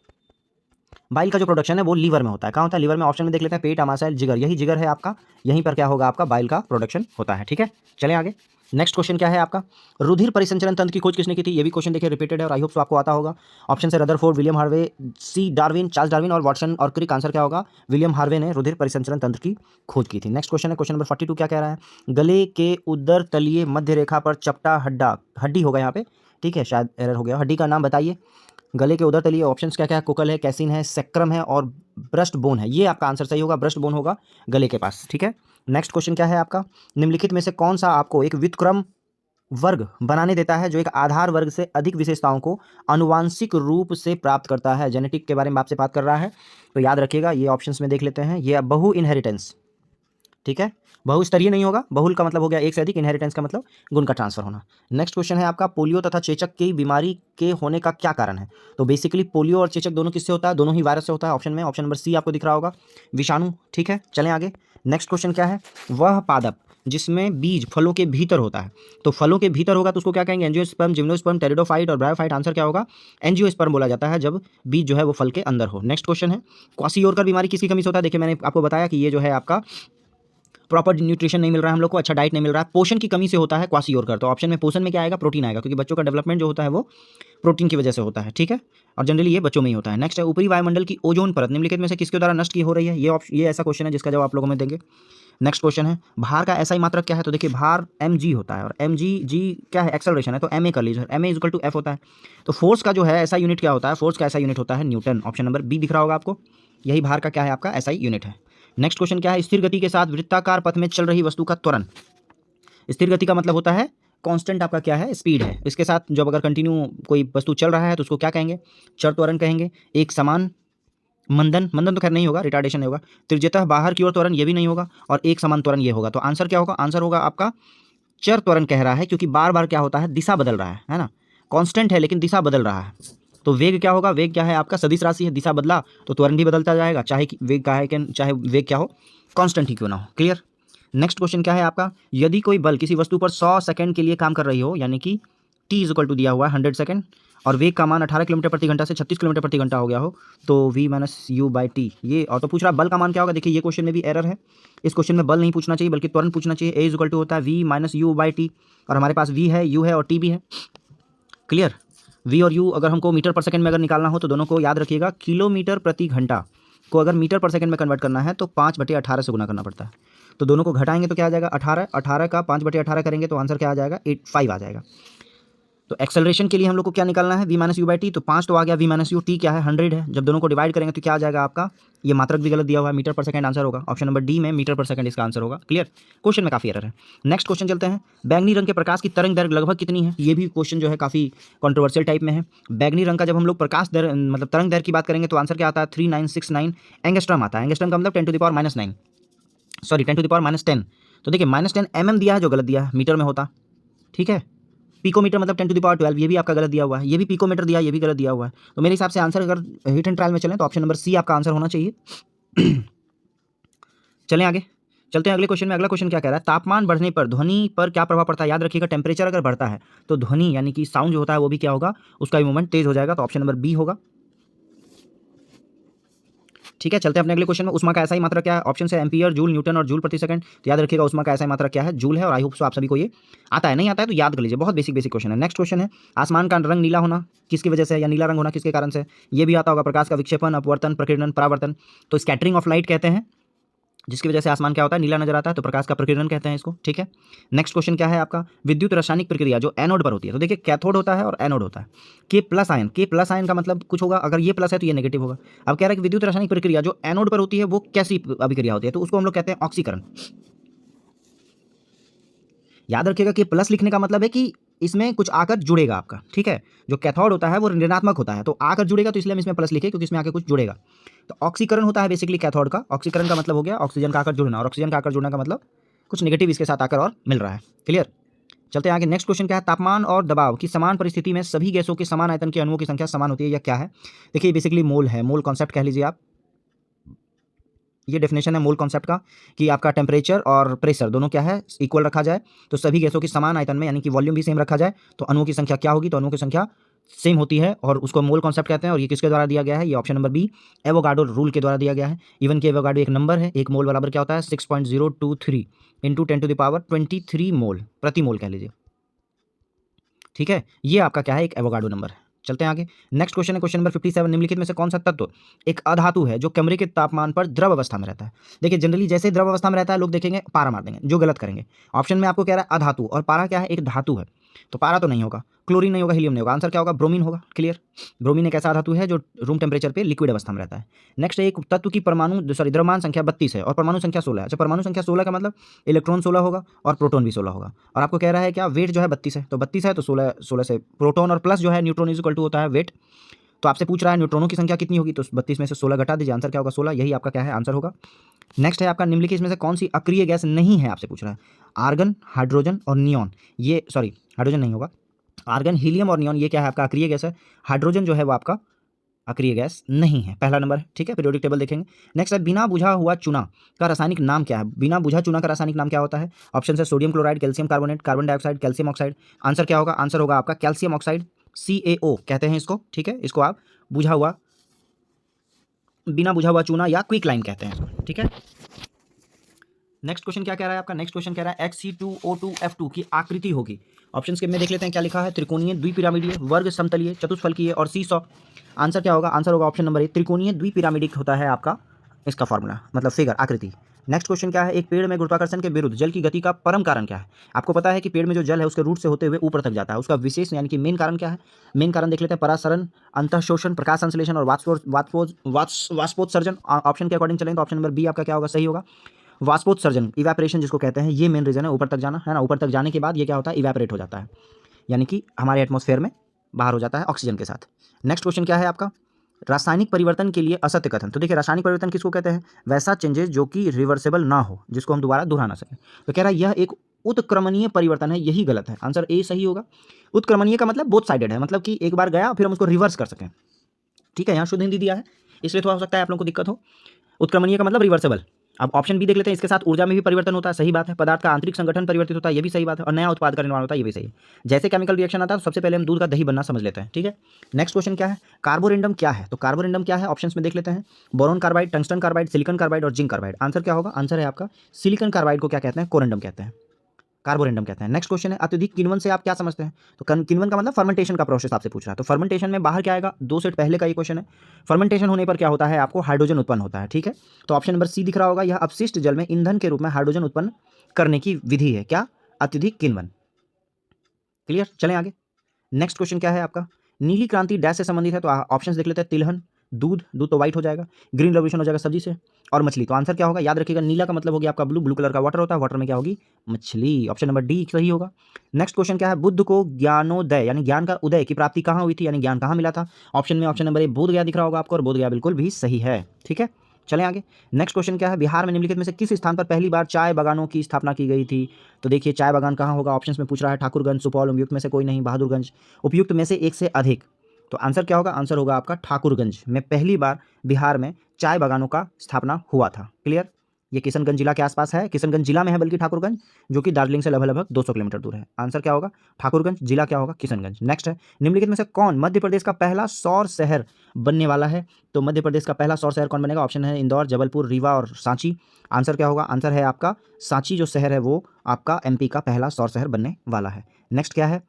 बाइल का जो प्रोडक्शन है वो लीवर में होता है। कहाँ होता है? लीवर में। ऑप्शन में देख लेते हैं, पेट, आमाशय, जिगर। यही जिगर है आपका, यहीं पर क्या होगा? आपका बाइल का प्रोडक्शन होता है। ठीक है, चलें आगे। नेक्स्ट क्वेश्चन क्या है आपका? रुधिर परिसंचरण तंत्र की खोज किसने की थी? ये भी क्वेश्चन देखिए रिपीटेड है और आई होप सो आपको आता होगा। ऑप्शन है रदरफोर्ड, विलियम हार्वे, सी डार्विन, चार्ल्स डार्विन और वाटसन और क्रिक। आंसर क्या होगा? विलियम हार्वे ने रुधिर परिसंचरण तंत्र की खोज की थी। नेक्स्ट क्वेश्चन है, क्वेश्चन नंबर 42 क्या कह रहा है? गले के उदर तलीय मध्य रेखा पर चपटा हड्डी होगा यहाँ पे, ठीक है, शायद एरर हो गया। हड्डी का नाम बताइए। गले के उधर तलिए। ऑप्शंस क्या क्या है? कोकल है, कैसिन है, सेक्रम है और ब्रस्ट बोन है। ये आपका आंसर सही होगा, ब्रस्ट बोन होगा गले के पास। ठीक है, नेक्स्ट क्वेश्चन क्या है आपका? निम्नलिखित में से कौन सा आपको एक व्युत्क्रम वर्ग बनाने देता है जो एक आधार वर्ग से अधिक विशेषताओं को आनुवांशिक रूप से प्राप्त करता है? जेनेटिक के बारे में आपसे बात कर रहा है, तो याद रखिएगा ये ऑप्शंस में देख लेते हैं। ये बहु इनहेरिटेंस, ठीक है, बहुस्तरीय नहीं होगा। बहुल का मतलब हो गया एक से अधिक, इनहेरिटेंस का मतलब गुण का ट्रांसफर होना। नेक्स्ट क्वेश्चन है आपका, पोलियो तथा चेचक की बीमारी के होने का क्या कारण है? तो बेसिकली पोलियो और चेचक दोनों किससे होता है? दोनों ही वायरस से होता है। ऑप्शन में ऑप्शन नंबर सी आपको दिख रहा होगा, विषाणु। ठीक है, चलें आगे। नेक्स्ट क्वेश्चन क्या है? वह पादप जिसमें बीज फलों के भीतर होता है, तो फलों के भीतर होगा तो उसको क्या कहेंगे? एंजियोस्पर्म, जिम्नोस्पर्म, टेरिडोफाइट और ब्रायोफाइट। आंसर क्या होगा? एंजियोस्पर्म बोला जाता है जब बीज जो है वो फल के अंदर हो। नेक्स्ट क्वेश्चन है, क्वासियोरकर बीमारी किसकी कमी से होता है? देखिए मैंने आपको बताया कि ये जो है आपका प्रॉपर न्यूट्रिशन नहीं मिल रहा है हम लोग को, अच्छा डाइट नहीं मिल रहा है, पोषण की कमी से होता है क्वासियोरकर। तो ऑप्शन में पोषण में क्या आएगा? प्रोटीन आएगा, क्योंकि बच्चों का डेवलपमेंट जो होता है वो प्रोटीन की वजह से होता है। ठीक है, और जनरली ये बच्चों में ही होता है। नेक्स्ट है, ऊपरी वायुमंडल की ओजोन परत निम्नलिखित में से किसके द्वारा नष्ट की हो रही है? ये ऐसा क्वेश्चन है जिसका जवाब आप लोगों में देंगे। नेक्स्ट क्वेश्चन है, भार का SI मात्रक क्या है? तो देखिए भार mg होता है और mg क्या है? एक्सेलरेशन है, तो ma कर लीजिए, ma इक्वल टू f होता है। तो फोर्स का जो है SI यूनिट क्या होता है? फोर्स का SI यूनिट होता है न्यूटन। ऑप्शन नंबर बी दिख रहा होगा आपको, यही भार का क्या है? आपका SI यूनिट है। नेक्स्ट क्वेश्चन क्या है? स्थिर गति के साथ वृत्ताकार पथ में चल रही वस्तु का त्वरण। स्थिर गति का मतलब होता है कांस्टेंट, आपका क्या है? स्पीड है। इसके साथ जब अगर कंटिन्यू कोई वस्तु चल रहा है तो उसको क्या कहेंगे? चर त्वरण कहेंगे। एक समान मंदन, मंदन तो खैर नहीं होगा, रिटार्डेशन नहीं होगा। त्रिज्यतः बाहर की ओर त्वरण, ये भी नहीं होगा। और एक समान त्वरण ये होगा। तो आंसर क्या होगा? आंसर होगा आपका चर त्वरण कह रहा है, क्योंकि बार बार क्या होता है, दिशा बदल रहा है ना। कांस्टेंट है लेकिन दिशा बदल रहा है। तो वेग क्या होगा? वेग क्या है आपका? सदिश राशि है, दिशा बदला तो त्वरण भी बदलता जाएगा, चाहे वेग का है कि चाहे वेग क्या हो, कांस्टेंट ही क्यों ना हो। क्लियर। नेक्स्ट क्वेश्चन क्या है आपका? यदि कोई बल किसी वस्तु पर 100 सेकंड के लिए काम कर रही हो, यानी कि t इज इक्वल टू दिया हुआ है 100 सेकंड, और वेग का मान 18 किलोमीटर प्रति घंटा से 36 किलोमीटर प्रति घंटा हो गया हो, तो v minus you by T. ये और तो पूछ रहा बल का मान क्या होगा। देखिए ये क्वेश्चन में भी एरर है। इस क्वेश्चन में बल नहीं पूछना चाहिए बल्कि त्वरण पूछना चाहिए। a इज इक्वल टू होता है v minus you by T, और हमारे पास v है, u है और t भी है। क्लियर। v और u अगर हमको मीटर पर सेकंड में अगर निकालना हो तो दोनों को याद रखिएगा, किलोमीटर प्रति घंटा को अगर मीटर पर सेकंड में कन्वर्ट करना है तो 5/18 से गुना करना पड़ता है। तो दोनों को घटाएंगे तो क्या आ जाएगा? 18, 18 का 5/18 करेंगे तो आंसर क्या आ जाएगा? 5 आ जाएगा। तो एक्सेलरेशन के लिए हम लोग को क्या निकालना है? v minus you by T. तो 5 तो आ गया, v माइनस यू, टी क्या है? 100 है। जब दोनों को डिवाइड करेंगे तो क्या आ जाएगा आपका? ये मात्रक भी गलत दिया हुआ है, मीटर पर सेकंड आंसर होगा। ऑप्शन नंबर डी में मीटर पर सेकंड इसका आंसर होगा। क्लियर। क्वेश्चन में काफी एरर है। नेक्स्ट क्वेश्चन चलते हैं। बैंगनी रंग के प्रकाश की तरंग दैर्घ्य लगभग कितनी है? ये भी क्वेश्चन जो है काफी कंट्रोवर्शियल टाइप में है। बैंगनी रंग का जब हम लोग प्रकाश दर मतलब तरंग दैर्घ्य की बात करेंगे तो आंसर क्या आता है? 3969 एंगस्ट्रम आता है। एंगस्ट्रम का मतलब 10⁻⁻9, सॉरी 10⁻10। तो देखिए -10 mm दिया है जो गलत दिया है, मीटर में होता। ठीक है। पिकोमीटर मतलब 10⁻12, ये भी आपका गलत दिया हुआ है। ये भी पिकोमीटर दिया है, ये भी गलत दिया हुआ है। तो मेरे हिसाब से आंसर अगर हिट एंड ट्रायल में चलें तो ऑप्शन नंबर सी आपका आंसर होना चाहिए। चलें आगे, चलते हैं अगले क्वेश्चन में। अगला क्वेश्चन क्या कह रहा है? तापमान बढ़ने पर ध्वनि पर क्या प्रभाव पड़ता है? याद रखिएगा, टेम्परेचर अगर बढ़ता है तो ध्वनि यानी कि साउंड जो होता है वो भी क्या होगा? उसका भी मूवमेंट तेज हो जाएगा। तो ऑप्शन नंबर बी होगा। ठीक है, चलते हैं अपने अगले क्वेश्चन में। उष्मा का SI मात्रा क्या है? ऑप्शन है एम्पियर, जूल, न्यूटन और जूल प्रति सेकंड। तो याद रखिएगा उष्मा का SI मात्रा क्या है? जूल है। और आई होप सो आप सभी को ये आता है। नहीं आता है तो याद कर लीजिए, बहुत बेसिक क्वेश्चन है। नेक्स्ट क्वेश्चन है, आसमान का रंग नीला होना किसकी वजह से है, या नीला रंग होना किसके कारण से? ये भी आता होगा, प्रकाश का विक्षेपण, अपवर्तन, प्रकीर्णन, परावर्तन। तो स्कैटरिंग ऑफ लाइट कहते हैं जिसकी वजह से आसमान क्या होता है? नीला नजर आता है। तो प्रकाश का प्रकीर्णन कहते हैं इसको। ठीक है। नेक्स्ट क्वेश्चन क्या है आपका? विद्युत रासायनिक प्रक्रिया जो एनोड पर होती है। तो देखिए कैथोड होता है और एनोड होता है। के प्लस आयन, के प्लस आयन का मतलब कुछ होगा, अगर ये प्लस है तो ये नेगेटिव होगा। अब कह रहा है कि विद्युत रासायनिक प्रक्रिया जो एनोड पर होती है वो कैसी अभिक्रिया होती है? तो उसको हम लोग कहते हैं ऑक्सीकरण। याद रखिएगा कि प्लस लिखने का मतलब है कि इसमें कुछ आकर जुड़ेगा आपका। ठीक है। जो कैथोड होता है वो ऋणात्मक होता है, तो आकर जुड़ेगा, तो इसलिए हम इसमें प्लस लिखे क्योंकि इसमें आकर कुछ जुड़ेगा। तो ऑक्सीकरण होता है बेसिकली कैथोड का। ऑक्सीकरण का मतलब हो गया ऑक्सीजन का आकर जुड़ना, और ऑक्सीजन का आकर जुड़ने का मतलब कुछ नेगेटिव इसके साथ आकर और मिल रहा है। क्लियर। चलते हैं आगे। नेक्स्ट क्वेश्चन क्या है? तापमान और दबाव की समान परिस्थिति में सभी गैसों के समान आयतन के अणुओं की संख्या समान होती है, या क्या है? देखिए बेसिकली मोल है, मोल कॉन्सेप्ट कह लीजिए आप। ये डेफिनेशन है मोल कॉन्सेप्ट का कि आपका टेम्परेचर और प्रेशर दोनों क्या है? इक्वल रखा जाए। तो सभी गैसों की समान आयतन में यानी कि वॉल्यूम भी सेम रखा जाए तो अणुओं की संख्या क्या होगी? तो अणुओं की संख्या सेम होती है और उसको मोल कॉन्सेप्ट कहते हैं। और ये किसके द्वारा दिया गया है? ये option number B Avogadro rule के द्वारा दिया गया है। इवन कि एवोगाड्रो एक नंबर है, एक मोल बराबर क्या होता है? 6.023 इंटू 10⁻23 मोल, प्रति मोल कह लीजिए। ठीक है। ये आपका क्या है? एक एवोगाड्रो नंबर है। चलते हैं आगे। नेक्स्ट क्वेश्चन है क्वेश्चन नंबर 57। निम्नलिखित में से कौन सा तत्व एक अधातु है जो कमरे के तापमान पर द्रव अवस्था में रहता है? देखिए जनरली जैसे द्रव अवस्था में रहता है लोग देखेंगे पारा मार देंगे, जो गलत करेंगे। ऑप्शन में आपको कह रहा है अधातु, और पारा क्या है? एक धातु है। तो पारा तो नहीं होगा, क्लोरीन नहीं होगा, हीलियम नहीं होगा। आंसर क्या होगा? ब्रोमीन होगा। क्लियर। ब्रोमीन एक ऐसा धातु है जो रूम टेम्परेचर पे लिक्विड अवस्था में रहता है। नेक्स्ट एक तत्व की द्रव्यमान संख्या 32 है और परमाणु संख्या 16 है। अच्छा, परमाणु संख्या 16 का मतलब इलेक्ट्रॉन 16 होगा और प्रोटॉन भी 16 होगा। और आपको कह रहा है क्या? वेट जो है 32 है, तो 32 है तो 16 से प्रोटॉन और प्लस जो है न्यूट्रॉन इज इक्वल टू होता है वेट। तो आपसे पूछ रहा है न्यूट्रॉनों की संख्या कितनी होगी, तो 32 में से 16 घटा दीजिए, आंसर क्या होगा? 16। यही आपका क्या है? आंसर होगा। नेक्स्ट है आपका निम्नलिखित इसमें से कौन सी अक्रिय गैस नहीं है, आपसे पूछ रहा है। आर्गन, हाइड्रोजन और नियॉन। ये सॉरी हाइड्रोजन नहीं होगा, आर्गन, हीलियम और नियॉन ये क्या है? आपका अक्रिय गैस है। हाइड्रोजन जो है वो आपका अक्रिय गैस नहीं है, पहला नंबर है। ठीक है। पीरियोडिक टेबल देखेंगे। नेक्स्ट है बिना बुझा हुआ चूना का रासायनिक नाम क्या है? बिना बुझा चूना का रासायनिक नाम क्या होता है? ऑप्शन है sodium chloride, calcium carbonate, carbon dioxide, calcium oxide. Answer क्या होगा? आंसर होगा आपका कैल्शियम ऑक्साइड, CaO कहते हैं इसको। ठीक है। इसको आप बुझा हुआ, बिना बुझा हुआ चूना या क्विक लाइम कहते हैं इसको। ठीक है। नेक्स्ट क्वेश्चन क्या कह रहा है आपका? नेक्स्ट क्वेश्चन कह रहा है Hc2O2F2 की आकृति होगी। ऑप्शन के में देख लेते हैं क्या लिखा है। त्रिकोणीय, द्विपिरामिडीय, वर्ग समतलीय, चतुष्फलकीय और सीसॉ। आंसर क्या होगा? आंसर होगा ऑप्शन नंबर ए त्रिकोणीय द्विपिरामिडिक होता है आपका इसका फॉर्मूला, मतलब फिगर, आकृति। नेक्स्ट क्वेश्चन क्या है? एक पेड़ में गुरुत्वाकर्षण के विरुद्ध जल की गति का परम कारण क्या है? आपको पता है कि पेड़ में जो जल है उसके रूट से होते हुए ऊपर तक जाता है, उसका विशेष यानी कि मेन कारण क्या है? मेन कारण देख लेते हैं, परासरण, अंतःशोषण, प्रकाश संश्लेषण और वाष्पोत्सर्जन। ऑप्शन के अकॉर्डिंग चलें तो ऑप्शन नंबर बी आपका क्या होगा? सही होगा। वाष्पोत्सर्जन, इवेपोरेशन जिसको कहते हैं, ये मेन रीजन है, ऊपर तक जाना है ना। ऊपर तक जाने के बाद ये क्या होता है? इवेपोरेट हो जाता है, यानी कि हमारे एटमॉस्फेयर में बाहर हो जाता है ऑक्सीजन के साथ। नेक्स्ट क्वेश्चन क्या है आपका? रासायनिक परिवर्तन के लिए असत्य कथन। तो देखिए रासायनिक परिवर्तन किसको कहते हैं? वैसा चेंजेस जो कि रिवर्सेबल ना हो, जिसको हम दोबारा दोहरा ना सकें। तो कह रहा है यह एक उत्क्रमणीय परिवर्तन है, यही गलत है। आंसर ए सही होगा। उत्क्रमणीय का मतलब बोथ साइडेड है, मतलब कि एक बार गया फिर हम उसको रिवर्स कर सकें। ठीक है, यहाँ शुद्ध हिंदी दिया है इसलिए थोड़ा हो सकता है आप लोगों को दिक्कत हो। उत्क्रमणीय का मतलब रिवर्सेबल। अब ऑप्शन बी देख लेते हैं, इसके साथ ऊर्जा में भी परिवर्तन होता है, सही बात है। पदार्थ का आंतरिक संगठन परिवर्तित होता है, ये भी सही बात है। और नया उत्पाद का निर्माण होता है, ये भी सही है। जैसे केमिकल रिएक्शन आता है तो सबसे पहले हम दूध का दही बनना समझ लेते हैं। ठीक है, नेक्स्ट क्वेश्चन क्या है? कार्बोरेंडम क्या है? तो कार्बोरेंडम क्या है ऑप्शंस में देख लेते हैं। Boron carbide, tungsten carbide, silicon carbide और जिंक कार्बाइड। आंसर क्या होगा? आंसर है आपका सिलिकॉन कार्बाइड को क्या कहते हैं? कोरेंडम कहते हैं, कार्बोरेंडम कहते हैं। नेक्स्ट क्वेश्चन है अत्यधिक किण्वन से आप क्या समझते हैं? तो किण्वन का मतलब फर्मेंटेशन का प्रोसेस आपसे पूछ रहा है। तो फर्मेंटेशन में बाहर क्या आएगा? 2 सेट पहले का ये क्वेश्चन है। फर्मेंटेशन होने पर क्या होता है? आपको हाइड्रोजन उत्पन्न होता है। ठीक है, तो ऑप्शन नंबर सी दिख रहा होगा, यह अपशिष्ट जल में ईंधन के रूप में हाइड्रोजन उत्पन्न करने की विधि है। क्या? अत्यधिक किण्वन। क्लियर, चलें आगे। नेक्स्ट क्वेश्चन क्या है आपका? नीली क्रांति डैश से संबंधित है। तो ऑप्शन देख लेते हैं। तिलहन, दूध, दूध तो व्हाइट हो जाएगा, ग्रीन रेवोल्यूशन हो जाएगा सब्जी से, और मछली। तो आंसर क्या होगा? याद रखिएगा, नीला का मतलब हो गया आपका ब्लू, ब्लू कलर का वाटर होता है, वाटर में क्या होगी? मछली। ऑप्शन नंबर डी सही होगा। नेक्स्ट क्वेश्चन क्या है? बुद्ध को ज्ञानोदय यानी ज्ञान का उदय की प्राप्ति कहाँ हुई थी, यानी ज्ञान कहाँ मिला था? ऑप्शन में ऑप्शन नंबर ए बोध गया दिख रहा होगा आपको, और बोध गया बिल्कुल भी सही है। ठीक है, चलें आगे। नेक्स्ट क्वेश्चन क्या है? बिहार में निम्नलिखित में से किस स्थान पर पहली बार चाय बागानों की स्थापना की गई थी? तो देखिए चाय बागान कहाँ होगा? ऑप्शंस में पूछ रहा है। ठाकुरगंज, सुपौल, उपयुक्त में से कोई नहीं, बहादुरगंज, उपयुक्त में से एक से अधिक। तो आंसर क्या होगा? आंसर होगा आपका ठाकुरगंज में पहली बार बिहार में चाय बागानों का स्थापना हुआ था। क्लियर, ये किशनगंज जिला के आसपास है, किशनगंज जिला में है बल्कि ठाकुरगंज, जो कि दार्जिलिंग से लगभग 200 किलोमीटर दूर है। आंसर क्या होगा? ठाकुरगंज, जिला क्या होगा? किशनगंज। नेक्स्ट है, निम्नलिखित में से कौन मध्य प्रदेश का पहला सौर शहर बनने वाला है? तो मध्य प्रदेश का पहला सौर शहर कौन बनेगा? ऑप्शन है इंदौर, जबलपुर, रीवा और सांची। आंसर क्या होगा? आंसर है आपका सांची जो शहर है वो आपका एमपी का पहला सौर शहर बनने वाला है। नेक्स्ट क्या है?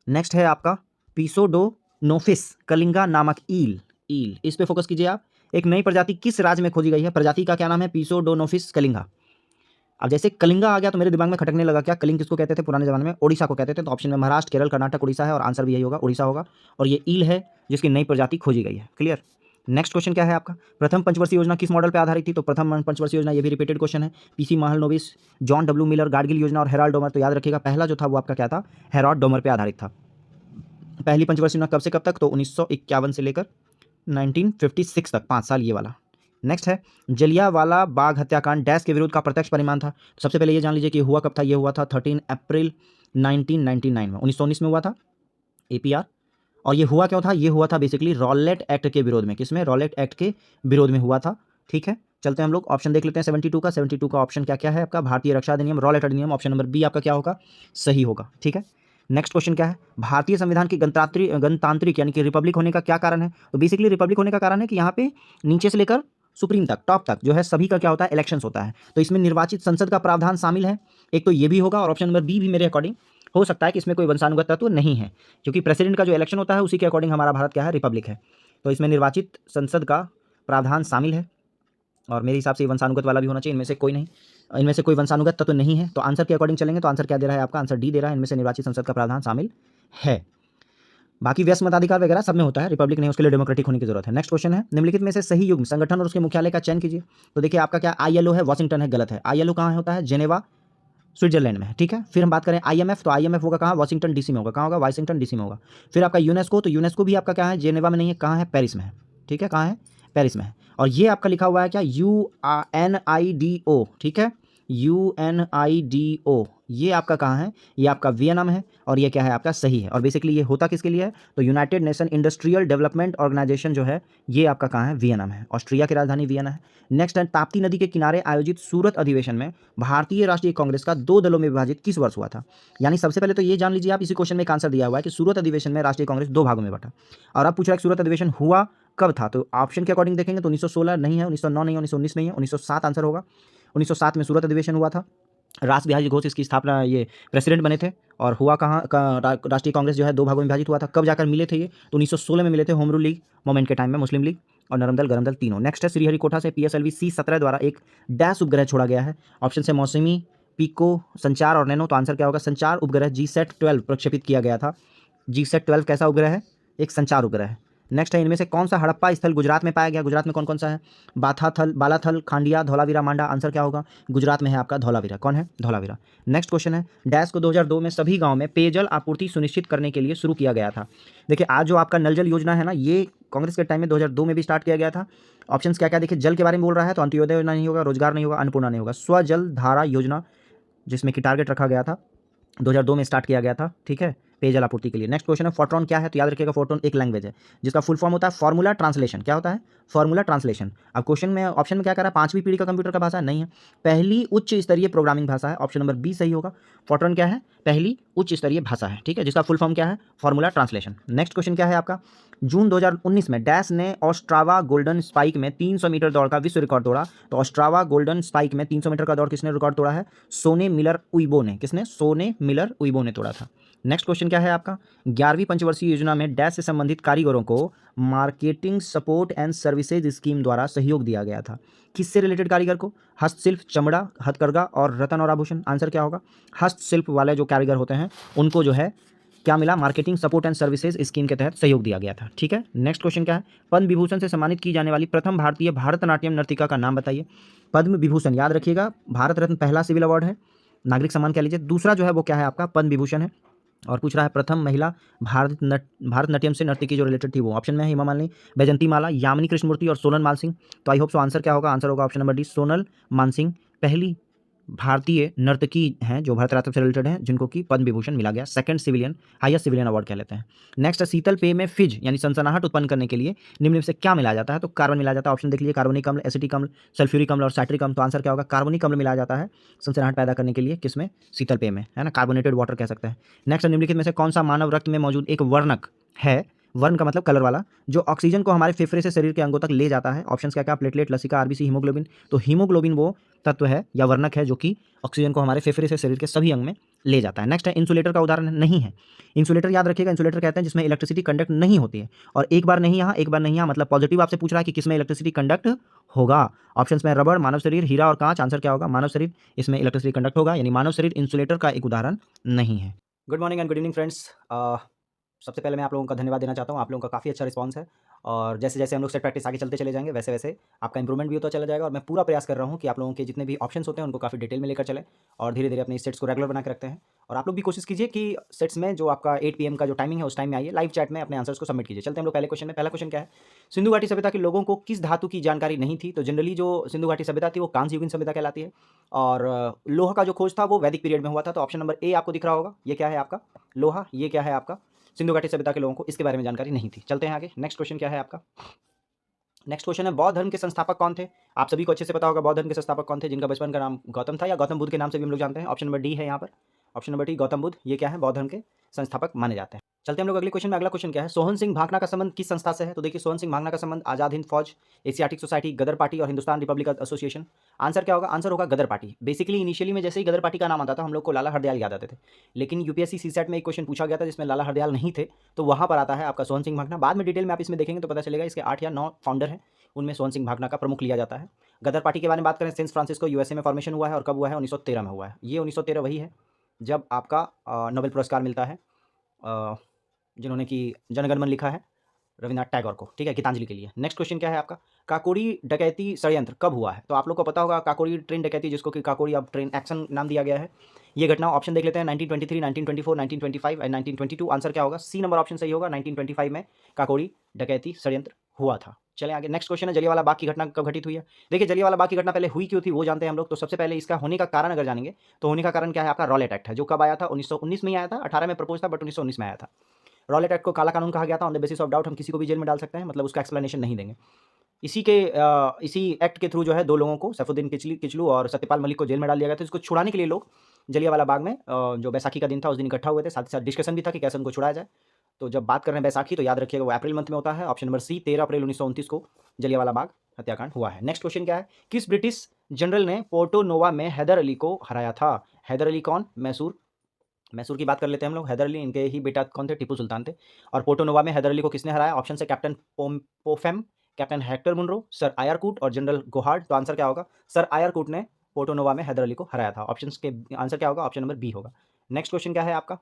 नेक्स्ट है आपका पिसोडोनोफिस कलिंगा नामक ईल। इस पे फोकस कीजिए आप। एक नई प्रजाति किस राज्य में खोजी गई है? प्रजाति का क्या नाम है? पिसोडोनोफिस कलिंगा। अब जैसे कलिंगा आ गया तो मेरे दिमाग में खटकने लगा, क्या कलिंग किसको कहते थे पुराने जमाने में? ओडिशा को कहते थे। तो ऑप्शन में महाराष्ट्र, केरल, कर्नाटक, उड़ीसा है, और आंसर भी यही होगा, उड़ीसा होगा। और ये ईल है जिसकी नई प्रजाति खोजी गई है। क्लियर। नेक्स्ट क्वेश्चन क्या है आपका? प्रथम पंचवर्षीय योजना किस मॉडल पर आधारित थी? तो प्रथम पंचवर्षीय योजना, ये भी रिपीटेड क्वेश्चन है। PC Mahalanobis, John W Miller, Gadgil योजना और हेराल्ड डोमर। तो याद रखिएगा पहला जो था वो आपका क्या था? हेराल्ड डोमर पर आधारित था। पहली पंचवर्षीय योजना कब से कब तक? तो 1951 से लेकर 1956 तक, 5 साल ये वाला। नेक्स्ट है, जलियांवाला बाग हत्याकांड डैश के विरोध का प्रत्यक्ष परिणाम था। सबसे पहले ये जान लीजिए कि हुआ कब था? ये हुआ था 13 अप्रैल 1999 में, 1919 में हुआ था एपीआर। और ये हुआ क्यों था? ये हुआ था बेसिकली रॉलेट एक्ट के विरोध में। किसमें? रॉलेट एक्ट के विरोध में हुआ था। ठीक है, चलते हैं हम लोग ऑप्शन देख लेते हैं 72 का। 72 का ऑप्शन क्या क्या है आपका? भारतीय रक्षा अधिनियम, रॉलेट अधिनियम। ऑप्शन नंबर बी आपका क्या होगा? सही होगा। ठीक है, नेक्स्ट क्वेश्चन क्या है? भारतीय संविधान की गणतांत्रिक यानी कि रिपब्लिक होने का क्या कारण है? तो बेसिकली रिपब्लिक होने का कारण है कि यहाँ पे नीचे से लेकर सुप्रीम तक, टॉप तक जो है सभी का क्या होता है? इलेक्शंस होता है। तो इसमें निर्वाचित संसद का प्रावधान शामिल है। एक तो ये भी होगा, और ऑप्शन नंबर बी भी मेरे अकॉर्डिंग हो सकता है कि इसमें कोई वंशानुगत तत्व नहीं है, क्योंकि प्रेसिडेंट का जो इलेक्शन होता है उसी के अकॉर्डिंग हमारा भारत क्या है? रिपब्लिक है। तो इसमें निर्वाचित संसद का प्रावधान शामिल है, और मेरे हिसाब से वंशानुगत वाला भी होना चाहिए। इनमें से कोई नहीं, इनमें से कोई वंशानुगत तत्व नहीं है। तो आंसर के अकॉर्डिंग चलेंगे तो आंसर क्या दे रहा है आपका? आंसर डी दे रहा है, इनमें से निर्वाचित संसद का प्रावधान शामिल है। बाकी व्यस्त मताधिकार वगैरह सब में होता है, रिपब्लिक नहीं, उसके लिए डेमोक्रेटिक होने की जरूरत है। नेक्स्ट क्वेश्चन है, निम्नलिखित में से सही युग्म संगठन और उसके मुख्यालय का चयन कीजिए। तो देखिए आपका क्या ILO है? वॉशिंगटन है, गलत है। ILO कहाँ होता है? जेनेवा, स्विट्जरलैंड में है। ठीक है, फिर हम बात करें IMF, तो IMF होगा कहाँ? वाशिंगटन डीसी में होगा। कहाँ होगा? वाशिंगटन डीसी में होगा। फिर आपका यूनेस्को, तो यूनेस्को भी आपका क्या है? जेनेवा में नहीं है। कहाँ है? पेरिस में है। ठीक है, कहाँ है? पेरिस में है। और ये आपका लिखा हुआ है क्या? UNIDO। ठीक है, UNIDO, ये आपका कहाँ है? ये आपका वियना में है, और ये क्या है आपका? सही है। और बेसिकली ये होता किसके लिए है? तो United Nation Industrial Development Organization जो है ये आपका कहाँ है? वियना में है। ऑस्ट्रिया की राजधानी वियना है। नेक्स्ट है, ताप्ती नदी के किनारे आयोजित सूरत अधिवेशन में भारतीय राष्ट्रीय कांग्रेस का 2 दलों में विभाजित किस वर्ष हुआ था? यानी सबसे पहले तो ये जान लीजिए आप, इसी क्वेश्चन में एक आंसर दिया हुआ है कि सूरत अधिवेशन में राष्ट्रीय कांग्रेस 2 भागों में बटा। और अब पूछ रहा है सूरत अधिवेशन हुआ कब था? तो ऑप्शन के अकॉर्डिंग देखेंगे तो 1916 नहीं है, 1909 नहीं है, 1919 नहीं है, 1907 आंसर होगा। 1907 में सूरत अधिवेशन हुआ था। रास बिहारी घोष इसकी स्थापना, ये प्रेसिडेंट बने थे। और हुआ कहाँ का? राष्ट्रीय कांग्रेस जो है 2 भागों में विभाजित हुआ था। कब जाकर मिले थे ये? तो 1916 में मिले थे, होम रूल लीग मूवमेंट के टाइम में, मुस्लिम लीग और नरम दल, गरम दल तीनों। नेक्स्ट है, श्रीहरिकोटा से PSLV C-17 द्वारा एक डैश उपग्रह छोड़ा गया है। ऑप्शन से मौसमी, पिको, संचार और नैनो। तो आंसर क्या होगा? संचार उपग्रह GSAT-12 प्रक्षेपित किया गया था। GSAT-12 कैसा उपग्रह है? एक संचार उपग्रह है। नेक्स्ट है, इनमें से कौन सा हड़प्पा स्थल गुजरात में पाया गया? गुजरात में कौन कौन सा है? बाथाथल, बालाथल, खांडिया, धौलावीरा, मांडा। आंसर क्या होगा? गुजरात में है आपका धौलावीरा। कौन है? धौलावीरा। नेक्स्ट क्वेश्चन है, डैश को 2002 में सभी गाँव में पेयजल आपूर्ति सुनिश्चित करने के लिए शुरू किया गया था। देखिए, आज जो आपका नल जल योजना है ना, ये कांग्रेस के टाइम में 2002 में भी स्टार्ट किया गया था। ऑप्शंस क्या क्या देखिए, जल के बारे में बोल रहा है तो अंत्योदय योजना नहीं होगा, रोजगार नहीं होगा, अन्नपूर्णा नहीं होगा। स्वजल धारा योजना, जिसमें कि टारगेट रखा गया था, 2002 में स्टार्ट किया गया था, ठीक है, पेयजल आपूर्ति के लिए। नेक्स्ट क्वेश्चन है, फोर्ट्रॉन क्या है? तो याद रखिएगा, फोर्ट्रॉन एक लैंग्वेज है जिसका फुल फॉर्म होता है फॉर्मूला ट्रांसलेशन। क्या होता है? Formula translation. अब क्वेश्चन में ऑप्शन में क्या कह रहा है? 5वीं पीढ़ी का कंप्यूटर का भाषा नहीं है, पहली उच्च स्तरीय प्रोग्रामिंग भाषा है। ऑप्शन नंबर बी सही होगा। फोर्ट्रॉन क्या है? पहली उच्च स्तरीय भाषा है, ठीक है, जिसका फुल फॉर्म क्या है? Formula translation. नेक्स्ट क्वेश्चन क्या है आपका? जून 2019 में डैश ने ऑस्ट्रावा गोल्डन स्पाइक में 300 मीटर दौड़ का विश्व रिकॉर्ड तोड़ा। तो ऑस्ट्रावा गोल्डन स्पाइक में 300 मीटर का दौड़ किसने रिकॉर्ड तोड़ा है? सोने मिलर उइबो ने। किसने? सोने मिलर उइबो ने तोड़ा था। नेक्स्ट क्वेश्चन क्या है आपका? 11वीं पंचवर्षीय योजना में डैश से संबंधित कारीगरों को marketing support and services scheme द्वारा सहयोग दिया गया था। किससे रिलेटेड कारीगर को? हस्तशिल्प, चमड़ा, हथकरघा और रत्न और आभूषण। आंसर क्या होगा? हस्तशिल्प वाले जो कारीगर होते हैं उनको जो है क्या मिला? Marketing support and services scheme के तहत सहयोग दिया गया था, ठीक है। नेक्स्ट क्वेश्चन क्या है? पद्म विभूषण से सम्मानित की जाने वाली प्रथम भारतीय भारतनाट्यम नर्तिका का नाम बताइए। पद्म विभूषण याद रखिएगा, भारत रत्न पहला सिविल अवार्ड है, नागरिक सम्मान कह लीजिए। दूसरा जो है वो क्या है आपका? पद्म विभूषण है। और पूछ रहा है प्रथम महिला भारतनाट्यम से नर्तकी जो रिलेटेड थी वो। ऑप्शन में है हेमा मालिनी, बैजंती माला, यामिनी कृष्णमूर्ति और सोनल मानसिंह। तो आई होप सो आंसर क्या होगा? आंसर होगा option number D, Sonal Mansingh पहली भारतीय नर्तकी हैं जो भारतनाट्यम से रिलेटेड हैं जिनको कि पद्म विभूषण मिला गया, second civilian, highest civilian award कह लेते हैं। नेक्स्ट, शीतल पेय में फिज यानी सनसनाहट उत्पन्न करने के लिए निम्न में से क्या मिलाया जाता है? तो कार्बन मिलाया जाता है। ऑप्शन देख लीजिए, कार्बनिक अम्ल, एसिटिक अम्ल, सल्फ्यूरिक अम्ल और साइट्रिक अम्ल। तो आंसर क्या होगा? कार्बनिक अम्ल मिलाया जाता है सनसनाहट पैदा करने के लिए। किसमें? शीतल पेय में, है ना, कार्बोनेटेड वाटर कह सकते हैं। नेक्स्ट, निम्नलिखित में से कौन सा मानव रक्त में मौजूद एक वर्णक है? वर्ण का मतलब कलर वाला, जो ऑक्सीजन को हमारे फेफड़े से शरीर के अंगों तक ले जाता है। ऑप्शंस क्या क्या? प्लेटलेट, लसिका, आरबीसी, हीमोग्लोबिन। तो हीमोग्लोबिन वो तत्व है या वर्णक है जो कि ऑक्सीजन को हमारे फेफड़े से शरीर के सभी अंग में ले जाता है। नेक्स्ट है, इंसुलेटर का उदाहरण नहीं है। इंसुलेटर याद रखिएगा, इंसुलेटर कहते हैं जिसमें इलेक्ट्रिसिटी कंडक्ट नहीं होती है। और एक बार नहीं यहाँ, एक बार नहीं यहाँ, मतलब पॉजिटिव आपसे पूछ रहा है कि किसमें इलेक्ट्रिसिटी कंडक्ट होगा। ऑप्शंस में रबड़, मानव शरीर, हीरा और कांच। आंसर क्या होगा? मानव शरीर, इसमें इलेक्ट्रिसिटी कंडक्ट होगा, यानी मानव शरीर इंसुलेटर का एक उदाहरण नहीं है। Good morning and good evening friends. सबसे पहले मैं आप लोगों का धन्यवाद देना चाहता हूँ। आप लोगों का काफ़ी अच्छा रिस्पांस है और जैसे जैसे हम लोग सेट प्रैक्टिस आगे चलते चले जाएंगे वैसे वैसे आपका इंप्रूवमेंट भी होता चला जाएगा। और मैं पूरा प्रयास कर रहा हूँ कि आप लोगों के जितने भी ऑप्शंस होते हैं उनको काफ़ी डिटेल में लेकर चलें और धीरे धीरे अपने सेट्स को रेगुलर बना के रखते हैं। और आप लोग भी कोशिश कीजिए कि सेट्स में जो आपका 8 PM का जो टाइमिंग है उस टाइम में आइए, लाइव चैट में अपने आंसर्स को सबमिट कीजिए। चलते हैं हम लोग पहले क्वेश्चन में। पहला क्वेश्चन क्या है? सिंधु घाटी सभ्यता के लोगों को किस धातु की जानकारी नहीं थी? तो जनरली जो सिंधु घाटी सभ्यता थी वो कांस्य युगीन सभ्यता कहलाती है और लोहा का जो खोज था वो वैदिक पीरियड में हुआ था। तो ऑप्शन नंबर ए आपको दिख रहा होगा, ये क्या है आपका? लोहा। ये क्या है आपका? सिंधु घाटी सभ्यता के लोगों को इसके बारे में जानकारी नहीं थी। चलते हैं आगे। नेक्स्ट क्वेश्चन क्या है आपका? नेक्स्ट क्वेश्चन है, बौद्ध धर्म के संस्थापक कौन थे? आप सभी को अच्छे से पता होगा बौद्ध धर्म के संस्थापक कौन थे, जिनका बचपन का नाम गौतम था या गौतम बुद्ध के नाम से भी हम लोग जानते हैं। ऑप्शन नंबर डी है यहाँ पर, option number D Gautam Buddha. ये क्या है? बौद्ध धर्म के संस्थापक माने जाते हैं। चलते हैं हम लोग अगले क्वेश्चन में। अगला क्वेश्चन क्या है? सोहन सिंह भाखना का संबंध किस संस्था से है? तो देखिए, सोहन सिंह भाखना का संबंध आजाद हिंद फौज, एशियाटिक सोसाइटी, गदर पार्टी और हिंदुस्तान रिपब्लिक एसोसिएशन। आंसर क्या होगा? आंसर होगा गदर पार्टी। बेसिकली इनिशियली में जैसे ही गदर पार्टी का नाम आता था हम लोग को लाला हरदयाल याद आते थे, लेकिन यूपीएससी सीसेट में एक क्वेश्चन पूछा गया था जिसमें लाला हरदयाल नहीं थे, तो वहाँ पर आता है आपका सोहन सिंह भाखना। बाद में डिटेल में आप इसमें देखेंगे तो पता चलेगा इसके 8 या 9 फाउंडर हैं, उनमें सोहन सिंह भाखना का प्रमुख लिया जाता है। गदर पार्टी के बारे में बात करें, सेंट फ्रांसिस्को यूएसए में फॉर्मेशन हुआ है और कब हुआ है? 1913 में हुआ है। ये 1913 वही है जब आपका नोबेल पुरस्कार मिलता है जिन्होंने कि जनगण मन लिखा है रविन्द्रनाथ टैगोर को, ठीक है, गीतांजलि के लिए। नेक्स्ट क्वेश्चन क्या है आपका? काकोरी डकैती षड्यंत्र कब हुआ है? तो आप लोग को पता होगा काकोरी ट्रेन डकैती, जिसको कि काकोरी अब ट्रेन एक्शन नाम दिया गया है। ये घटना ऑप्शन देख लेते हैं, 1923, 1924, 1925 एंड 1922। आंसर क्या होगा? सी नंबर ऑप्शन सही होगा, 1925 में काकोरी डकैती षड्यंत्र हुआ था। चलें आगे। नेक्स्ट क्वेश्चन है, जलियांवाला बाग की घटना कब घटित हुई है? देखिए, जलियांवाला बाग की घटना पहले हुई क्यों थी वो जानते हैं हम लोग। तो सबसे पहले इसका होने का कारण अगर जानेंगे तो होने का कारण क्या है आपका? रॉलेट एक्ट है, जो कब आया था? 1919 में ही आया था। 18 में प्रपोज था बट 1919 में आया था। रॉलेट एक्ट को काला कानून कहा गया था। On the basis of doubt हम किसी को भी जेल में डाल सकते हैं, मतलब उसका एक्सप्लेनेशन नहीं देंगे। इसी एक्ट के थ्रू जो है दो लोगों को, सैफुद्दीन किचलू और सत्यपाल मलिक को जेल में डाल दिया गया था। इसको छुड़ाने के लिए लोग जलियांवाला बाग में जो बैसाखी का दिन था उस दिन इकट्ठा हुए थे। साथ ही साथ डिस्कशन भी था कि कैसे उनको छुड़ाया जाए। तो जब बात कर रहे हैं बैसाखी तो याद रखिएगा वो अप्रैल मंथ में होता है। ऑप्शन नंबर सी, 13 अप्रैल 1929 को जलियांवाला बाग हत्याकांड हुआ है। नेक्स्ट क्वेश्चन क्या है? किस ब्रिटिश जनरल ने पोर्टो नोवा में हैदर अली को हराया था? हैदर अली कौन? मैसूर की बात कर लेते हैं हम लोग। हैदर अली, इनके ही बेटा कौन थे? टीपू सुल्तान थे। और पोर्टो नोवा में हैदर अली को किसने हराया? ऑप्शन से captain Popham, captain Hector Munro, sir Eyre Coote और जनरल गोहार्ड। तो आंसर क्या होगा? सर आयरकूट ने पोर्टो नोवा में हैदर अली को हराया था। ऑप्शन के आंसर क्या होगा? ऑप्शन नंबर बी होगा। नेक्स्ट क्वेश्चन क्या है आपका?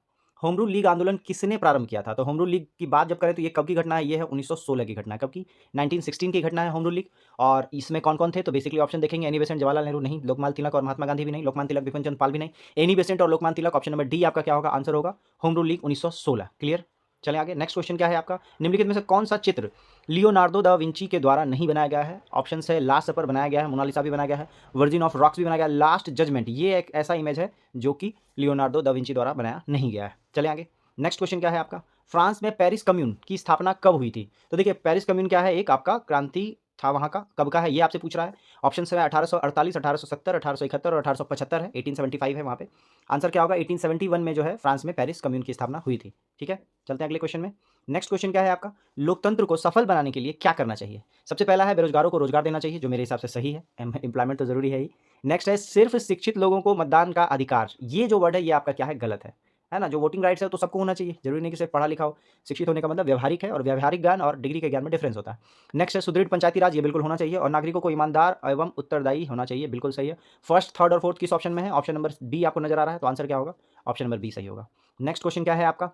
होम रूल लीग आंदोलन किसने प्रारंभ किया था? तो होम रूल लीग की बात जब करें तो ये कब की घटना है? ये है 1916 की घटना है। कब की? 1916 की घटना है होम रूल लीग। और इसमें कौन-कौन थे? तो बेसिकली ऑप्शन देखेंगे, एनी बेसेंट, जवाहरलाल नेहरू नहीं, लोकमान्य तिलक और महात्मा गांधी भी नहीं, लोकमान्य तिलक, बिपिन चंद्र पाल भी नहीं, एनी बेसेंट और Lokmanya Tilak. Option number D आपका क्या होगा? आंसर होगा होम रूल लीग 1916। क्लियर? चलें आगे। नेक्स्ट क्वेश्चन क्या है आपका? निम्नलिखित में से कौन सा चित्र लियोनार्डो दा विंची के द्वारा नहीं बनाया गया है? ऑप्शन है लास्ट सपर बनाया गया है, मोनालिसा भी बनाया गया है, वर्जिन ऑफ रॉक्स भी बनाया गया है, लास्ट जजमेंट, ये एक ऐसा इमेज है जो कि लियोनार्डो दा विंची द्वारा बनाया नहीं गया है। चलें आगे। नेक्स्ट क्वेश्चन क्या है आपका? फ्रांस में पेरिस कम्यून की स्थापना कब हुई थी? तो देखिए पेरिस कम्यून क्या है? एक आपका क्रांति था वहाँ का, कब का है ये आपसे पूछ रहा है। ऑप्शन है 1848, 1870, 1871 और 1875 है, 1875 है वहाँ पे। आंसर क्या होगा? 1871 में जो है फ्रांस में पेरिस कम्यून की स्थापना हुई थी। ठीक है, चलते हैं अगले क्वेश्चन में। नेक्स्ट क्वेश्चन क्या है आपका? लोकतंत्र को सफल बनाने के लिए क्या करना चाहिए? सबसे पहला है बेरोजगारों को रोजगार देना चाहिए, जो मेरे हिसाब से सही है, एम्प्लॉयमेंट तो जरूरी है ही। नेक्स्ट है सिर्फ शिक्षित लोगों को मतदान का अधिकार, ये जो वर्ड है ये आपका क्या है? गलत है ना? जो वोटिंग राइट्स है तो सबको होना चाहिए, जरूरी नहीं कि सिर्फ पढ़ा लिखा हो। शिक्षित होने का मतलब व्यवहारिक है, और व्यवहारिक ज्ञान और डिग्री के ज्ञान में डिफरेंस होता है। नेक्स्ट है सुदृढ़ पंचायती राज, ये बिल्कुल होना चाहिए, और नागरिकों को ईमानदार एवं उत्तरदायी होना चाहिए, बिल्कुल सही है। फर्स्ट, थर्ड और फोर्थ किस ऑप्शन में है? ऑप्शन नंबर बी आपको नजर आ रहा है, तो आंसर क्या होगा? ऑप्शन नंबर बी सही होगा। नेक्स्ट क्वेश्चन क्या है आपका?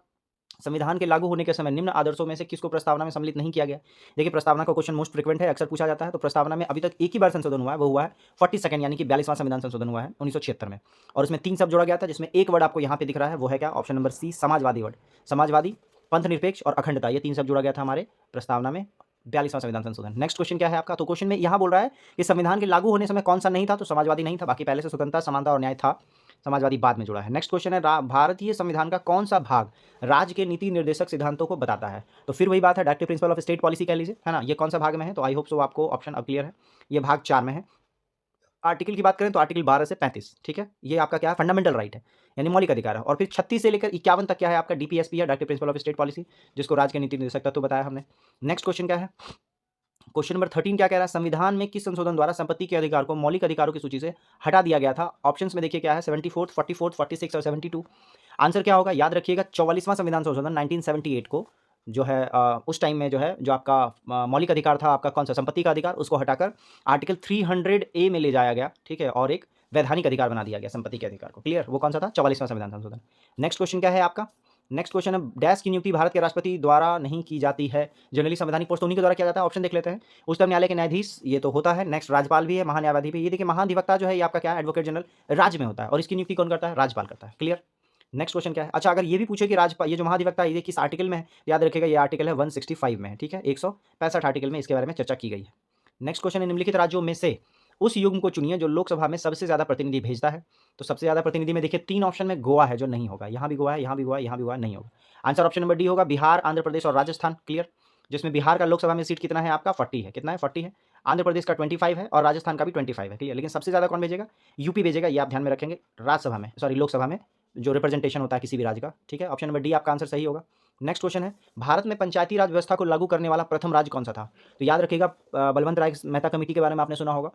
संविधान के लागू होने के समय निम्न आदर्शों में से किसको प्रस्तावना में सम्मिलित नहीं किया गया? देखिए प्रस्तावना का क्वेश्चन मोस्ट फ्रीक्वेंट है, अक्सर पूछा जाता है। तो प्रस्तावना में अभी तक एक ही बार संशोधन हुआ है, वो हुआ है 42nd यानी कि 42वां संविधान संशोधन हुआ है 1976 में, और इसमें 3 शब्द जोड़ा गया था, जिसमें एक वर्ड आपको यहाँ पे दिख रहा है, वो है क्या? ऑप्शन नंबर सी, समाजवादी वर्ड। समाजवादी, पंथ निरपेक्ष और अखंडता, ये 3 शब्द जोड़ा गया था हमारे प्रस्तावना में 42वां संविधान संशोधन। नेक्स्ट क्वेश्चन क्या है आपका? तो क्वेश्चन में यहाँ बोल रहा है कि संविधान के लागू होने समय कौन सा नहीं था? तो समाजवादी नहीं था, बाकी पहले से स्वतंत्रता, समानता और न्याय था। समाजवादी बाद में जुड़ा है। नेक्स्ट क्वेश्चन है भारतीय संविधान का कौन सा भाग राज्य के नीति निर्देशक सिद्धांतों को बताता है? तो फिर वही बात है, directive principle of state policy कह लीजिए, है ना? ये कौन सा भाग में है? तो आई होप सो आपको ऑप्शन अब क्लियर है, ये भाग 4 में है। आर्टिकल की बात करें तो आर्टिकल 12 से 35, ठीक है, ये आपका क्या है? फंडामेंटल राइट है, यानी मौलिक अधिकार है। और फिर 36 से लेकर 51 तक क्या है आपका? डीपीएसपी है, directive principle of state policy, जिसको राज्य के नीति निर्देशक तत्व बताया हमने। नेक्स्ट क्वेश्चन क्या है? क्वेश्चन नंबर 13 क्या कह रहा है? संविधान में किस संशोधन द्वारा संपत्ति के अधिकार को मौलिक अधिकारों की सूची से हटा दिया गया था? ऑप्शंस में देखिए क्या है? 74th, 44th, 46 और 72। आंसर क्या होगा? याद रखिएगा 44वां संविधान संशोधन 1978 को जो है उस टाइम में जो है जो आपका मौलिक अधिकार था आपका कौन सा? संपत्ति का अधिकार, उसको हटाकर आर्टिकल 300A में ले जाया गया, ठीक है, और एक वैधानिक अधिकार बना दिया गया संपत्ति के अधिकार को। क्लियर? वो कौन सा था? 44वां संविधान संशोधन। नेक्स्ट क्वेश्चन क्या है आपका? नेक्स्ट क्वेश्चन है डैश की नियुक्ति भारत के राष्ट्रपति द्वारा नहीं की जाती है, जनरली संवैधानिक पोस्ट उन्हीं के द्वारा किया जाता है। ऑप्शन देख लेते हैं। उच्चतम न्यायालय के न्यायाधीश, ये तो होता है। नेक्स्ट राज्यपाल भी है, महान्यायवादी भी। ये देखिए महाधिवक्ता जो है ये आपका क्या है? एडवोकेट जनरल राज्य में होता है, और इसकी नियुक्ति कौन करता है? राज्यपाल करता है। क्लियर? नेक्स्ट क्वेश्चन क्या है? अच्छा, अगर ये भी पूछे कि राज्यपाल, ये जो महाधिवक्ता है ये किस आर्टिकल में है? याद रखिएगा ये आर्टिकल है 165 में है, ठीक है, 165 आर्टिकल में इसके बारे में चर्चा की गई है। नेक्स्ट क्वेश्चन है निम्नलिखित राज्यों में से उस युग्म को चुनिए जो लोकसभा में सबसे ज्यादा प्रतिनिधि भेजता है। तो सबसे ज्यादा प्रतिनिधि में देखिए 3 ऑप्शन में गोवा है जो नहीं होगा, यहाँ भी गोवा है, यहाँ भी गोवा है, यहाँ भी गोवा नहीं होगा। आंसर ऑप्शन नंबर डी होगा, बिहार, आंध्र प्रदेश और राजस्थान। क्लियर? जिसमें बिहार का लोकसभा में सीट कितना है आपका? 40 है। कितना है? 40 है। आंध्र प्रदेश का 25 है और राजस्थान का भी 25 है। क्लियर? लेकिन सबसे ज्यादा कौन भेजेगा? यूपी भेजेगा, ये आप ध्यान में रखेंगे, राज्यसभा में, सॉरी लोकसभा में जो रिप्रेजेंटेशन होता है किसी भी राज्य का। ठीक है, ऑप्शन नंबर डी आपका आंसर सही होगा। नेक्स्ट क्वेश्चन है भारत में पंचायती राज व्यवस्था को लागू करने वाला प्रथम राज्य कौन सा था? तो याद रखिएगा बलवंत राय मेहता कमेटी के बारे में आपने सुना होगा,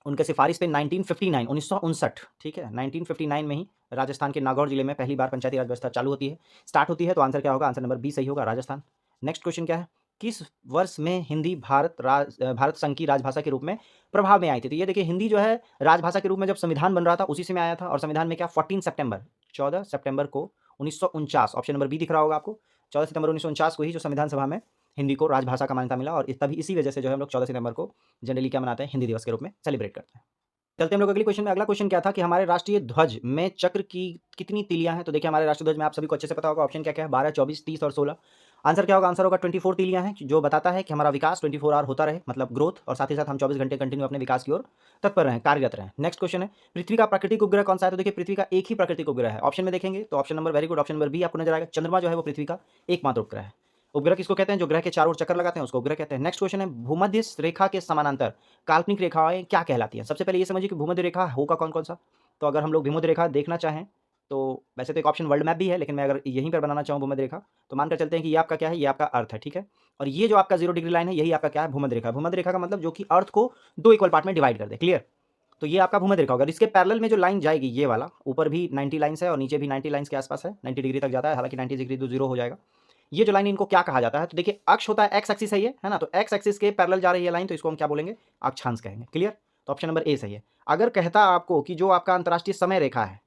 उनके सिफारिश पे 1959 1959, ठीक है, 1959 में ही राजस्थान के नागौर जिले में पहली बार पंचायती राज व्यवस्था चालू होती है, स्टार्ट होती है। तो आंसर क्या होगा? आंसर नंबर बी सही होगा, राजस्थान। नेक्स्ट क्वेश्चन क्या है? किस वर्ष में हिंदी भारत संघ की राजभाषा के रूप में प्रभाव में आई थी? तो ये देखिए हिंदी जो है राजभाषा के रूप में जब संविधान बन रहा था उसी से में आया था, और संविधान में क्या 14 सितंबर को 1949, ऑप्शन नंबर बी दिख रहा होगा आपको, 14 सितंबर 1949 को ही जो संविधान सभा में हिंदी को राजभाषा का मान्यता मिला, और तभी इसी वजह से जो है हम लोग 14 सितंबर को जनरली क्या मनाते हैं? हिंदी दिवस के रूप में सेलिब्रेट करते हैं। चलते हम लोग अगले क्वेश्चन में। अगला क्वेश्चन क्या था कि हमारे राष्ट्रीय ध्वज में चक्र की कितनी तीलियां हैं? तो देखिए हमारे राष्ट्रीय ध्वज में आप सभी को अच्छे से पता होगा, ऑप्शन क्या क्या है? 12, 24, 30 और 16। आंसर क्या होगा? आंसर होगा 24 तीलियां हैं, जो बताता है कि हमारा विकास 24 आवर होता रहे, मतलब ग्रोथ, और साथ ही साथ हम 24 घंटे कंटिन्यू अपने विकास की ओर तत्पर रहें, कार्यरत रहें। नेक्स्ट क्वेश्चन है पृथ्वी का प्राकृतिक उपग्रह कौन सा है? तो देखिए पृथ्वी का एक ही प्राकृतिक उपग्रह है। ऑप्शन में देखेंगे तो option number, very good, option number B आपको नजर आएगा, चंद्रमा जो है वो पृथ्वी का एकमात्र उपग्रह है। उपग्रह किसको कहते हैं? जो ग्रह के चारों ओर चक्कर लगाते हैं उसको उपग्रह कहते हैं। नेक्स्ट क्वेश्चन है भूमध्य रेखा के समानांतर काल्पनिक रेखाएं क्या कहलाती हैं? सबसे पहले ये समझिए कि भूमध्य रेखा होगा कौन कौन सा। तो अगर हम लोग भूमध्य रेखा देखना चाहें तो वैसे तो एक ऑप्शन वर्ल्ड मैप भी है, लेकिन मैं अगर यहीं पर बनाना चाहूँ भूमध्य रेखा, तो मानकर चलते हैं कि ये आपका क्या है? ये आपका अर्थ है, ठीक है, और ये जो आपका 0 डिग्री लाइन है यही आपका क्या है? भूमध्य रेखा। भूमध्य रेखा का मतलब जो कि अर्थ को 2 इक्वल पार्ट में डिवाइड कर दे। क्लियर? तो ये आपका भूमध्य रेखा होगा। इसके पैरेलल में जो लाइन जाएगी ये वाला, ऊपर भी 90 लाइन्स है और नीचे भी 90 लाइन्स के आसपास है, 90 डिग्री तक जाता है, हालांकि 90 डिग्री तो 0 हो जाएगा। ये जो लाइन इनको क्या कहा जाता है? तो देखिए अक्ष होता है, एक्स एक्सिस है ये, है ना, तो एक्स एक्सिस के पैरेलल जा रही है लाइन, तो इसको हम क्या बोलेंगे? अक्षांश कहेंगे। क्लियर? तो ऑप्शन नंबर ए सही है। अगर कहता आपको कि जो आपका अंतर्राष्ट्रीय समय रेखा है,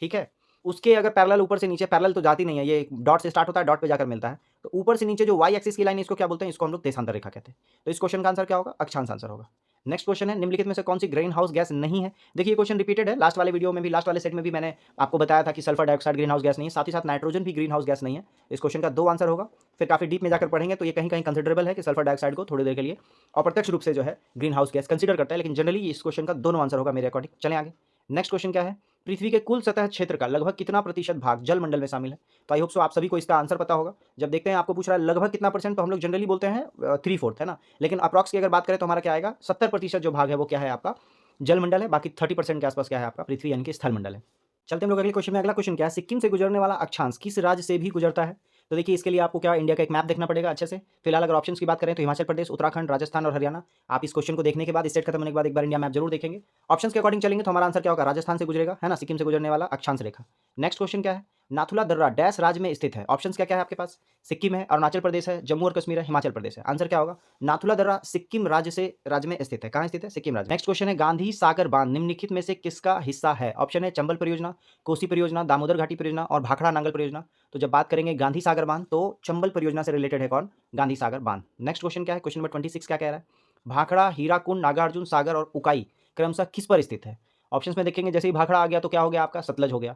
ठीक है, उसके अगर पैरेलल ऊपर से नीचे, पैरेलल तो जाती नहीं है, ये डॉट से स्टार्ट होता है, डॉट पे जाकर मिलता है, तो ऊपर से नीचे जो वाई एक्सिस की लाइन है इसको क्या बोलते हैं, इसको हम लोग देशांतर रेखा कहते हैं। तो इस क्वेश्चन का आंसर क्या होगा, अक्षांश आंसर होगा। नेक्स्ट क्वेश्चन है, निम्नलिखित में से कौन सी ग्रीन हाउस गैस नहीं है। देखिए क्वेश्चन रिपीटेड है, लास्ट वाले वीडियो में भी, लास्ट वाले सेट में भी मैंने आपको बताया था कि sulphur dioxide green house gas नहीं है, साथ ही साथ नाइट्रोजन भी ग्रीन हाउस गैस नहीं है। इस क्वेश्चन का 2 आंसर होगा। फिर काफी डीप में जाकर पढ़ेंगे तो ये कहीं कहीं कंसिडरेबल है कि सल्फर डाइऑक्साइड को थोड़ी देर के लिए अप्रत्यक्ष रूप से जो है ग्रीन हाउस गैस कंसिडर करता है, लेकिन जनरली इस क्वेश्चन का दोनों आंसर होगा मेरे अकॉर्डिंग। चलें आगे। नेक्स्ट क्वेश्चन क्या है, पृथ्वी के कुल सतह क्षेत्र का लगभग कितना प्रतिशत भाग जल मंडल में शामिल है। तो आई होप सो आप सभी को इसका आंसर पता होगा। जब देखते हैं आपको पूछ रहा है लगभग कितना परसेंट, तो हम लोग जनरली बोलते हैं 3/4 है ना, लेकिन अप्रॉक्स की अगर बात करें तो हमारा क्या आएगा, 70% जो भाग है वो क्या है आपका जल मंडल है, बाकी 30% के आसपास क्या है आपका पृथ्वी यानी कि स्थल मंडल है। चलते हम लोग अगले क्वेश्चन में। अगला क्वेश्चन क्या है, सिक्किम से गुजरने वाला अक्षांश किस राज्य से भी गुजरता है। तो देखिए इसके लिए आपको क्या इंडिया का एक मैप देखना पड़ेगा अच्छे से। फिलहाल अगर ऑप्शंस की बात करें तो हिमाचल प्रदेश, उत्तराखंड, राजस्थान और हरियाणा। आप इस क्वेश्चन को देखने के बाद, स्टेट खत्म होने के बाद एक बार इंडिया मैप जरूर देखेंगे। ऑप्शंस के अकॉर्डिंग चलेंगे तो हमारा आंसर क्या होगा, राजस्थान से गुजरेगा, है ना, सिक्किम से गुजरने वाला अक्षांश रेखा। नेक्स्ट क्वेश्चन क्या है, नाथुला दर्रा डैश राज्य में स्थित है। ऑप्शंस क्या क्या है आपके पास, सिक्किम है, अरुणाचल प्रदेश है, जम्मू और कश्मीर है, हिमाचल प्रदेश है। आंसर क्या होगा, नाथुला दर्रा सिक्किम राज्य में स्थित है। कहाँ स्थित है, सिक्किम राज्य। नेक्स्ट क्वेश्चन है, गांधी सागर बांध निम्नलिखित में से किसका हिस्सा है। ऑप्शन है चंबल परियोजना, कोसी परियोजना, दामोदर घाटी परियोजना और भाखड़ा नांगल परियोजना। तो जब बात करेंगे गांधी सागर बांध तो चंबल परियोजना से रिलेटेड है कौन, गांधी सागर बांध। नेक्स्ट क्वेश्चन क्या है, क्वेश्चन नंबर 26 क्या कह रहा है, भाखड़ा, हीराकुंड, नागार्जुन सागर और उकाई क्रमशः किस पर स्थित है। ऑप्शंस में देखेंगे, जैसे ही भाखड़ा आ गया तो क्या हो गया आपका, सतलज हो गया,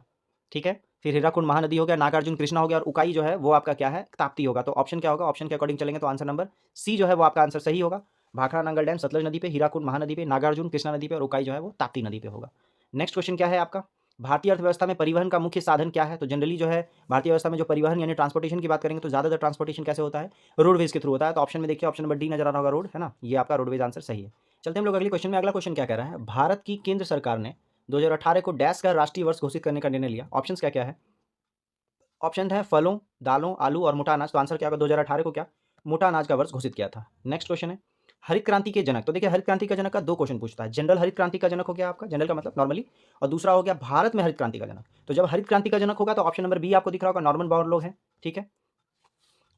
ठीक है। फिर हीराकुंड महानदी हो गया, नागार्जुन कृष्णा हो गया और उकाई जो है वो आपका क्या है, ताप्ती होगा। तो ऑप्शन क्या होगा, ऑप्शन के अकॉर्डिंग चलेंगे तो आंसर नंबर सी जो है वो आपका आंसर सही होगा। भाखड़ा नांगल डैम सतलज नदी पे, हीराकुंड महानदी पे, नागार्जुन कृष्णा नदी पे और उकाई जो है वो ताप्ती नदी पे होगा। नेक्स्ट क्वेश्चन क्या है आपका, भारतीय अर्थव्यवस्था में परिवहन का मुख्य साधन क्या है। तो जनरली जो है भारतीय व्यवस्था में जो परिवहन यानी ट्रांसपोर्टेशन की बात करेंगे तो ज्यादातर ट्रांसपोर्टेशन कैसे होता है, रोडवेज के थ्रू होता है। तो ऑप्शन में देखिए, ऑप्शन नंबर डी नजर आ रहा होगा, रोड, है ना, ये आपका रोडवेज आंसर सही है। चलते हम लोग अगले क्वेश्चन में। अगला क्वेश्चन क्या कह रहा है, भारत की केंद्र सरकार ने 2018 को डैश का राष्ट्रीय वर्ष घोषित करने का निर्णय लिया। ऑप्शंस क्या क्या है, ऑप्शन है फलों, दालों, आलू और मोटा अनाज। तो आंसर क्या होगा, 2018 को क्या मोटा अनाज का वर्ष घोषित किया था। नेक्स्ट क्वेश्चन है, हरित क्रांति के जनक। तो देखिए हरित क्रांति का जनक का 2 क्वेश्चन पूछता है, जनरल हरित क्रांति का जनक हो गया आपका, जनरल का मतलब नॉर्मली, और दूसरा हो गया भारत में हरित क्रांति का जनक। तो जब हरित क्रांति का जनक होगा तो ऑप्शन नंबर बी आपको दिख रहा होगा, नॉर्मन बोरलॉग है, ठीक है।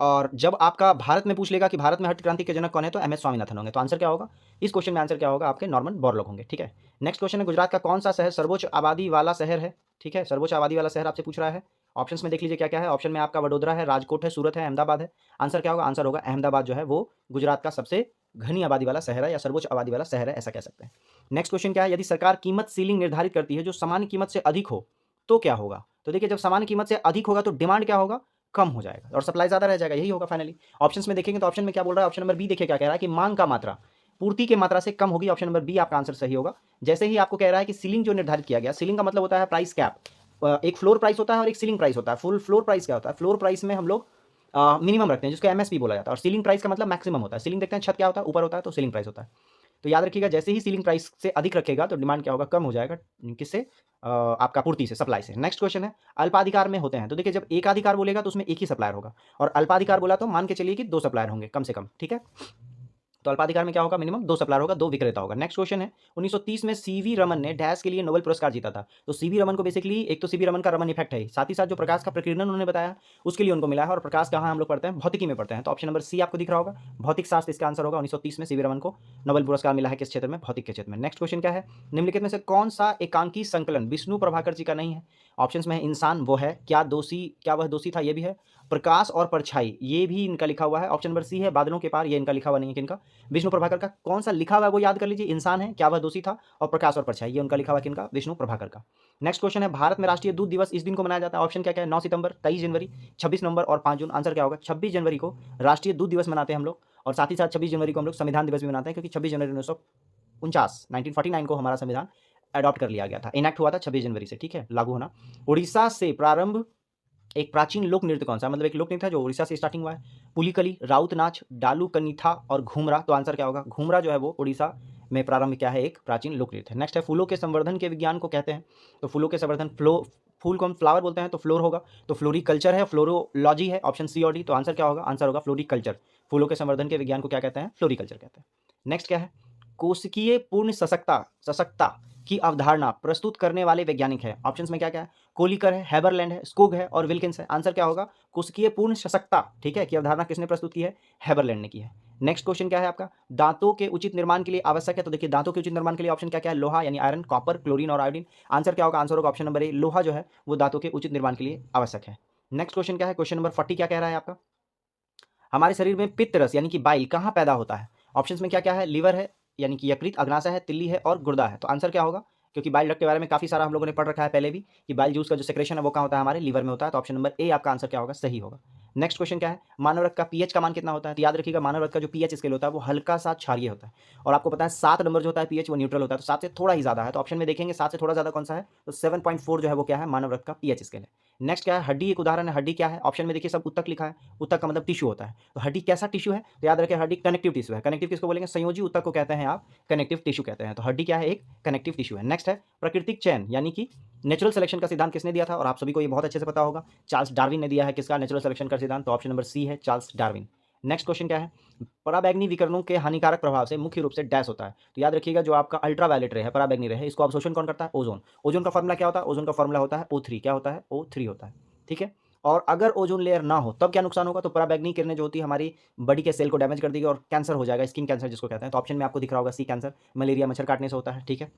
और जब आपका भारत में पूछ लेगा कि भारत में हरित क्रांति के जनक कौन है तो एम एस स्वामीनाथन होंगे। तो आंसर क्या होगा, इस क्वेश्चन में आंसर क्या होगा, आपके नॉर्मन बोरलॉग होंगे, ठीक है। नेक्स्ट क्वेश्चन है, गुजरात का कौन सा शहर सर्वोच्च आबादी वाला शहर है, ठीक है, सर्वोच्च आबादी वाला शहर आपसे पूछ रहा है। ऑप्शंस में देख लीजिए क्या क्या है, ऑप्शन में आपका वडोदरा है, राजकोट है, सूरत है, अहमदाबाद है। आंसर क्या होगा, आंसर होगा अहमदाबाद जो है वो गुजरात का सबसे घनी आबादी वाला शहर है या सर्वोच्च आबादी वाला शहर है, ऐसा कह सकते हैं। नेक्स्ट क्वेश्चन क्या है, यदि सरकार कीमत सीलिंग निर्धारित करती है जो सामान्य कीमत से अधिक हो तो क्या होगा। तो देखिए जब सामान्य कीमत से अधिक होगा तो डिमांड क्या होगा, कम हो जाएगा और सप्लाई ज्यादा रह जाएगा, यही होगा फाइनली। ऑप्शंस में देखेंगे तो ऑप्शन में क्या बोल रहा है, ऑप्शन नंबर बी देखिए क्या कह रहा है कि मांग का मात्रा पूर्ति की मात्रा से कम होगी। ऑप्शन नंबर बी आपका आंसर सही होगा। जैसे ही आपको कह रहा है कि सीलिंग जो निर्धारित किया गया, सीलिंग का मतलब होता है प्राइस कैप, एक फ्लोर प्राइस होता है और एक सीलिंग प्राइस होता है। फुल फ्लोर प्राइस क्या होता है, फ्लोर प्राइस में हम लोग मिनिमम रखते हैं जिसको एमएसपी बोला जाता है, और सीलिंग प्राइस का मतलब मैक्सिमम होता है। सीलिंग देखते हैं छत क्या होता है, ऊपर होता है, तो सीलिंग प्राइस होता है। तो याद रखिएगा, जैसे ही सीलिंग प्राइस से अधिक रखेगा तो डिमांड क्या होगा, कम हो जाएगा, किससे, आपका पूर्ति से, सप्लाई से। नेक्स्ट क्वेश्चन है, अल्पाधिकार में होते हैं। तो देखिए जब एकाधिकार बोलेगा तो उसमें एक ही सप्लायर होगा, और अल्पाधिकार बोला तो मान के चलिए कि 2 सप्लायर होंगे कम से कम, ठीक है। तो अल्पाधिकार में क्या होगा, मिनिमम 2 सप्लायर होगा, 2 विक्रेता होगा। नेक्स्ट क्वेश्चन है, 1930 में सीवी रमन ने डैश के लिए नोबेल पुरस्कार जीता था। तो सीवी रमन को बेसिकली, एक तो सीवी रमन का रमन इफेक्ट है, साथ ही साथ जो प्रकाश का प्रकीर्णन उन्होंने बताया उसके लिए उनको मिला है। और प्रकाश कहाँ हम लोग पढ़ते हैं, भौतिकी में पढ़ते हैं। तो ऑप्शन नंबर सी आपको दिख रहा होगा, भौतिक शास्त्र इसका आंसर होगा। 1930 में सीवी रमन को नोबेल पुरस्कार मिला है किस क्षेत्र में, भौतिक के क्षेत्र में। नेक्स्ट क्वेश्चन क्या है, निम्नलिखित में से कौन सा एकांकी संकलन विष्णु प्रभाकर जी का नहीं है। ऑप्शंस में है इंसान, वो है, क्या वह दोषी था, ये भी है, प्रकाश और परछाई, ये भी इनका लिखा हुआ है। ऑप्शन नंबर सी है बादलों के पार, ये इनका लिखा हुआ नहीं है किनका, विष्णु प्रभाकर का। कौन सा लिखा हुआ है वो याद कर लीजिए, इंसान है, क्या वह दोषी था, और प्रकाश और परछाई, ये उनका लिखा हुआ किनका, विष्णु प्रभाकर का। नेक्स्ट क्वेश्चन है, भारत में राष्ट्रीय दूध दिवस इस दिन को मनाया जाता है। ऑप्शन क्या क्या है, 9 सितंबर, 23 जनवरी, 26 नवंबर और 5 जून। आंसर क्या होगा, 26 जनवरी को राष्ट्रीय दूध दिवस मनाते हैं हम लोग, और साथ ही साथ 26 जनवरी को हम लोग संविधान दिवस भी मनाते हैं, क्योंकि 26 जनवरी 1949 को हमारा संविधान अडॉप्ट कर लिया गया था, इनैक्ट हुआ था 26 जनवरी से, ठीक है, लागू होना। उड़ीसा से प्रारंभ एक प्राचीन लोक नृत्य कौन सा, मतलब एक लोक नृत्य था जो उड़ीसा से स्टार्टिंग हुआ है। पुलिकली, राउत नाच, डालू कनिथा और घूमरा। तो आंसर क्या होगा, घूमरा जो है वो उड़ीसा में प्रारंभ क्या है, एक प्राचीन लोक नृत्य है। नेक्स्ट है, फूलों के संवर्धन के विज्ञान को कहते हैं। तो फूलों के संवर्धन, फूल को हम फ्लावर बोलते हैं तो फ्लोर होगा, तो फ्लोरिकल्चर है, फ्लोरोलॉजी है, ऑप्शन सी और डी। तो आंसर क्या होगा, आंसर होगा फ्लोरिकल्चर। फूलों के संवर्धन के विज्ञान को क्या कहते हैं, फ्लोरिकल्चर कहते हैं। नेक्स्ट क्या है, कोशिकीय पूर्ण सशक्ता की अवधारणा प्रस्तुत करने वाले वैज्ञानिक है? ऑप्शंस में क्या-क्या है? कोलिकर है, हैबरलैंड है, स्कुग है और विल्किंस है। आंसर क्या होगा? कोशिकीय पूर्ण सशक्तता, ठीक है, की अवधारणा किसने प्रस्तुत की है? हैबरलैंड ने की है। नेक्स्ट क्वेश्चन क्या है आपका? दांतों के उचित निर्माण के लिए आवश्यक है, तो देखिए दांतों के उचित निर्माण के लिए ऑप्शन क्या-क्या है? लोहा यानी आयरन, कॉपर, क्लोरीन और आयोडीन। आंसर क्या होगा? आंसर होगा ऑप्शन नंबर ए, लोहा जो है वो दांतों के उचित निर्माण के लिए आवश्यक है। नेक्स्ट क्वेश्चन क्या है? क्वेश्चन नंबर 40 क्या कह रहा है आपका? हमारे शरीर में पित्त रस यानी कि बाइल कहाँ पैदा होता है? ऑप्शंस में क्या-क्या है? लीवर है, यानी कि यकृत, अग्नाशय है, तिल्ली है और गुर्दा है। तो आंसर क्या होगा? क्योंकि बाइल डक्ट के बारे में काफ़ी सारा हम लोगों ने पढ़ रखा है पहले भी कि बाइल जूस का जो सेक्रेशन है वो कहाँ होता है? हमारे लीवर में होता है। तो ऑप्शन नंबर ए आपका आंसर क्या होगा? सही होगा। नेक्स्ट क्वेश्चन क्या है? मानव रक्त का पीएच का मान कितना होता है? तो याद रखिएगा मानव रक्त का जो पीएच स्केल होता है वो हल्का-सा क्षारीय होता है और आपको पता है 7 नंबर जो होता है पीएच वो न्यूट्रल होता है, तो 7 से थोड़ा ही ज़्यादा है। तो ऑप्शन में देखेंगे 7 से थोड़ा ज़्यादा कौन-सा है? तो 7.4 जो है वो क्या है? मानव रक्त का पीएच स्केल है। नेक्स्ट क्या है? हड्डी एक उदाहरण है। हड्डी क्या है? ऑप्शन में देखिए सब ऊतक लिखा है। ऊतक का मतलब टिश्यू होता है। तो हड्डी कैसा टिश्यू है? तो याद रखें हड्डी कनेक्टिव टिश्यू है। कनेक्टिव किसको बोलेंगे? संयोजी ऊतक को कहते हैं आप कनेक्टिव टिश्यू कहते हैं। तो हड्डी क्या है? एक कनेक्टिव टिश्यू है। नेक्स्ट है प्राकृतिक चयन यानी कि नेचुरल सिलेक्शन का सिद्धांत किसने दिया था? और आप सभी को ये बहुत अच्छे से पता होगा। चार्ल्स डार्विन ने दिया है किसका नेचुरल सिलेक्शन का सिद्धांत? तो ऑप्शन नंबर सी है चार्ल्स डार्विन। नेक्स्ट क्वेश्चन क्या है? पराबैंगनी विकिरणों के हानिकारक प्रभाव से मुख्य रूप से डैश होता है। तो याद रखिएगा जो आपका अल्ट्रावायलेट रे है, पराबैंगनी रे है, इसको अवशोषण कौन करता है? ओजोन। ओजोन का फॉर्मूला क्या होता है? ओजोन का फॉर्मूला होता है O3। क्या होता है? O3 होता है। ठीक है? और अगर ओजोन लेयर ना हो तब क्या नुकसान होगा? तो पराबैंगनी किरणें जो होती है हमारी बॉडी के सेल को डैमेज कर देगी और कैंसर हो जाएगा, स्किन कैंसर जिसको कहते हैं। तो ऑप्शन में आपको दिख रहा होगा सी कैंसर, मलेरिया मच्छर काटने से होता है। ठीक है?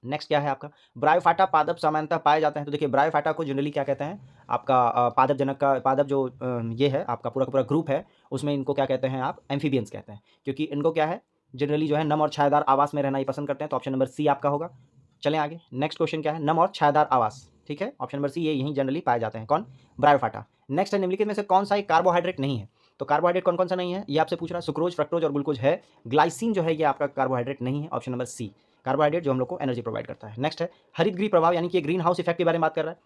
नेक्स्ट क्या है आपका? ब्रायोफाटा पादप सामान्यतः पाए जाते हैं। तो देखिए ब्रायोफाटा को जनरली क्या कहते हैं? आपका पादप जनक का पादप जो ये है आपका पूरा का पूरा ग्रुप है, उसमें इनको क्या कहते हैं आप? एम्फीबियंस कहते हैं। क्योंकि इनको क्या है? जनरली जो है नम और छायादार आवास में रहना ही पसंद करते हैं। तो ऑप्शन नंबर सी आपका होगा। चलें आगे। नेक्स्ट क्वेश्चन क्या है? नम और छायादार आवास। ठीक है? ऑप्शन नंबर सी ये यहीं जनरली पाए जाते हैं। कौन? ब्रायोफाटा। नेक्स्ट है निम्नलिखित में से कौन सा एक कार्बोहाइड्रेट नहीं है? तो कार्बोहाइड्रेट कौन-कौन सा नहीं है? ये आपसे पूछ रहा है। सुक्रोज, फ्रक्टोज और ग्लूकोज है। ग्लाइसिन जो है ये आपका कार्बोहाइड्रेट नहीं है। ऑप्शन नंबर सी। कार्बोहाइड्रेट जो हम लोग को एनर्जी प्रोवाइड करता है। नेक्स्ट है हरितगृह प्रभाव यानी कि ये ग्रीन हाउस इफेक्ट के बारे में बात कर रहा है।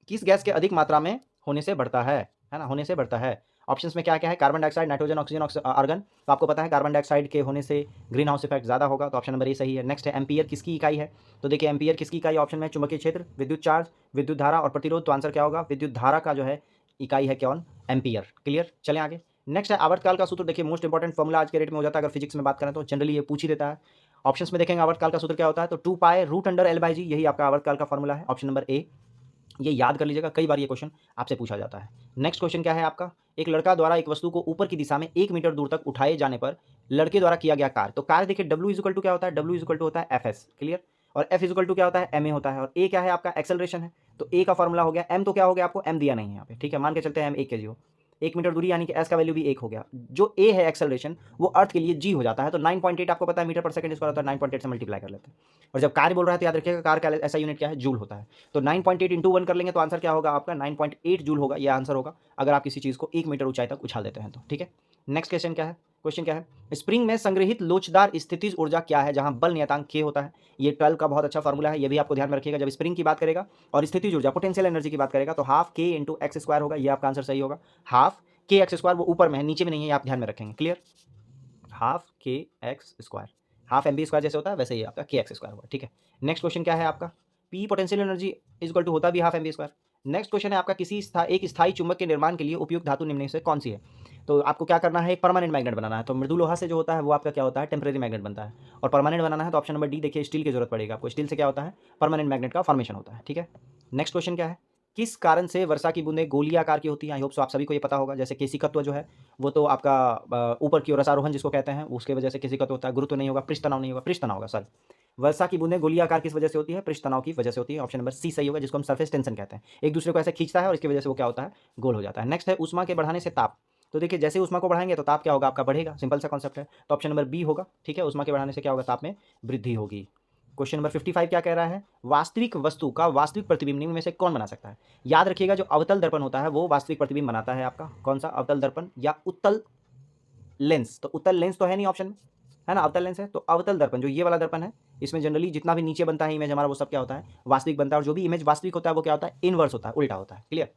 किस गैस के अधिक मात्रा में होने से बढ़ता है ना? होने से बढ़ता है। ऑप्शंस में क्या-क्या है? Carbon dioxide, nitrogen, oxygen, argon. तो आपको पता है कार्बन डाइऑक्साइड के होने से ग्रीन हाउस इफेक्ट ज़्यादा होगा, तो ऑप्शन नंबर ए सही है। नेक्स्ट है एम्पीयर किसकी इकाई है? तो देखिए एम्पीयर किसकी इकाई ऑप्शन में? चुंबकीय क्षेत्र, विद्युत चार्ज, विद्युत धारा और प्रतिरोध। तो आंसर क्या होगा? विद्युत धारा का जो है इकाई है कौन? एम्पीयर। क्लियर? चलें आगे। नेक्स्ट है आवर्तकाल का सूत्र। देखिए मोस्ट इंपोर्टेंट फॉर्मूला आज के डेट में हो जाता है अगर फिजिक्स में बात करें तो जनरली ये पूछ ही देता है। ऑप्शंस में देखेंगे आवर्तकाल का सूत्र क्या होता है? तो 2 pi root under L by g, यही आपका आवर्तकाल का फॉर्मूला है। Option number A. ये याद कर लीजिएगा, कई बार ये क्वेश्चन आपसे पूछा जाता है। नेक्स्ट क्वेश्चन क्या है आपका? एक लड़का द्वारा एक वस्तु को ऊपर की दिशा में 1 मीटर दूर तक उठाए जाने पर लड़के द्वारा किया गया कार्य। तो कार्य देखिए W इज़ इक्वल टू क्या होता है? W इज़ इक्वल टू होता है Fs। क्लियर? और F इज़ इक्वल टू क्या होता है? ma होता है और a क्या है आपका? एक्सेलरेशन है। तो a का फॉर्मूला हो गया। m तो क्या हो गया आपको? m दिया नहीं है यहाँ पे। ठीक है? मान के चलते हैं m 1 केजी हो। 1 मीटर दूरी यानी कि s का वैल्यू भी 1 हो गया। जो a है एक्सेलरेशन वो अर्थ के लिए g हो जाता है। तो 9.8 आपको पता है मीटर पर सेकंड स्क्वायर होता है, 9.8 से मल्टीप्लाई कर लेते हैं। और जब कार्य बोल रहा है तो याद रखिएगा कार्य का ऐसा यूनिट क्या है? जूल होता है। तो 9.8 इंटू 1 कर लेंगे तो आंसर क्या होगा आपका? 9.8 जूल होगा। ये आंसर होगा अगर आप किसी चीज़ को 1 मीटर ऊंचाई तक उछाल देते हैं तो। ठीक है? नेक्स्ट क्वेश्चन क्या है? क्वेश्चन क्या है? स्प्रिंग में संग्रहित लोचदार स्थितिज ऊर्जा क्या है जहां बल नियतांक k होता है? ये 12 का बहुत अच्छा फॉर्मूला है, ये भी आपको ध्यान में रखिएगा। जब स्प्रिंग की बात करेगा और स्थितिज ऊर्जा पोटेंशियल एनर्जी की बात करेगा तो half k into x square होगा। ये आपका आंसर सही होगा। हाफ k एक्स स्क्वायर वो ऊपर में है, नीचे में नहीं है, ये आप ध्यान में रखेंगे। Clear? Half k x square, half m b square जैसे होता है वैसे ही आपका k एक्स स्क्वायर होगा। ठीक है? नेक्स्ट क्वेश्चन क्या है आपका? P potential energy is equal to होता भी half m b square. Next question है आपका एक स्थायी चुंबक के निर्माण के लिए उपयुक्त धातु निम्न में से कौन सी है? तो आपको क्या करना है? एक परमानेंट मैग्नेट बनाना है। तो मृदु लोहा से जो होता है वो आपका क्या होता है? टेम्परेरी मैग्नेट बनता है। और परमानेंट बनाना है तो ऑप्शन नंबर डी देखिए स्टील की जरूरत पड़ेगी आपको। स्टील से क्या होता है? परमानेंट मैग्नेट का फॉर्मेशन होता है। ठीक है? नेक्स्ट क्वेश्चन क्या है? किस कारण से वर्षा की बूंदें गोलीय आकार की होती हैं? आई होप सो आप सभी को ये पता होगा। जैसे केशिकत्व जो है वो तो आपका ऊपर की ओर रसारोहण जिसको कहते हैं उसके वजह से केशिकत्व होता है। गुरुत्व नहीं होगा, पृष्ठ तनाव नहीं होगा, पृष्ठ तनाव होगा। सॉरी, वर्षा की बूंदें गोलीय आकार किस वजह से होती है? पृष्ठ तनाव की वजह से होती है। ऑप्शन नंबर सी सही होगा, जिसको हम सरफेस टेंशन कहते हैं। एक दूसरे को ऐसे खींचता है और इसकी वजह से वो क्या होता है? गोल हो जाता है। नेक्स्ट है ऊष्मा के बढ़ाने से ताप। तो देखिए जैसे ऊष्मा को बढ़ाएंगे तो ताप क्या होगा? आपका बढ़ेगा। सिंपल सा कॉन्सेप्ट है। तो ऑप्शन नंबर बी होगा। ठीक है? ऊष्मा के बढ़ाने से क्या होगा? ताप में वृद्धि होगी। क्वेश्चन नंबर 55 क्या कह रहा है? वास्तविक वस्तु का वास्तविक प्रतिबिंब निम्न में से कौन बना सकता है? याद रखिएगा जो अवतल दर्पण होता है वो वास्तविक प्रतिबिंब बनाता है आपका। कौन सा? अवतल दर्पण या उत्तल लेंस। तो उत्तल लेंस तो है नहीं ऑप्शन में, है ना? अवतल लेंस है तो अवतल दर्पण जो ये वाला दर्पण है इसमें जनरली जितना भी नीचे बनता है इमेज हमारा वो सब क्या होता है? वास्तविक बनता है। और जो भी इमेज वास्तविक होता है वो क्या होता है? इनवर्स होता है, उल्टा होता है। क्लियर?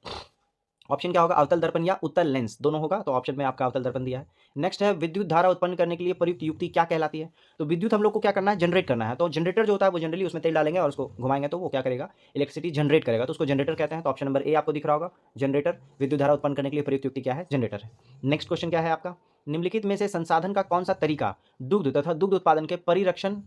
ऑप्शन क्या होगा? अवतल दर्पण या उत्तल लेंस दोनों होगा। तो ऑप्शन में आपका अवतल दर्पण दिया है। नेक्स्ट है विद्युत धारा उत्पन्न करने के लिए प्रयुक्त युक्ति क्या कहलाती है? तो विद्युत हम लोग को क्या करना है? जनरेट करना है। तो जनरेटर जो होता है वो जनरली उसमें तेल डालेंगे और उसको घुमाएंगे तो वो क्या करेगा? इलेक्ट्रिसिटी जनरेट करेगा, तो उसको जनरेटर कहते हैं। तो ऑप्शन नंबर ए आपको दिख रहा होगा जनरेटर। विद्युत धारा उत्पन्न करने के लिए प्रयुक्त युक्ति क्या है? जनरेटर है। नेक्स्ट क्वेश्चन क्या है आपका? निम्नलिखित में से संसाधन का कौन सा तरीका दुग्ध तथा दुग्ध उत्पादन के परिरक्षण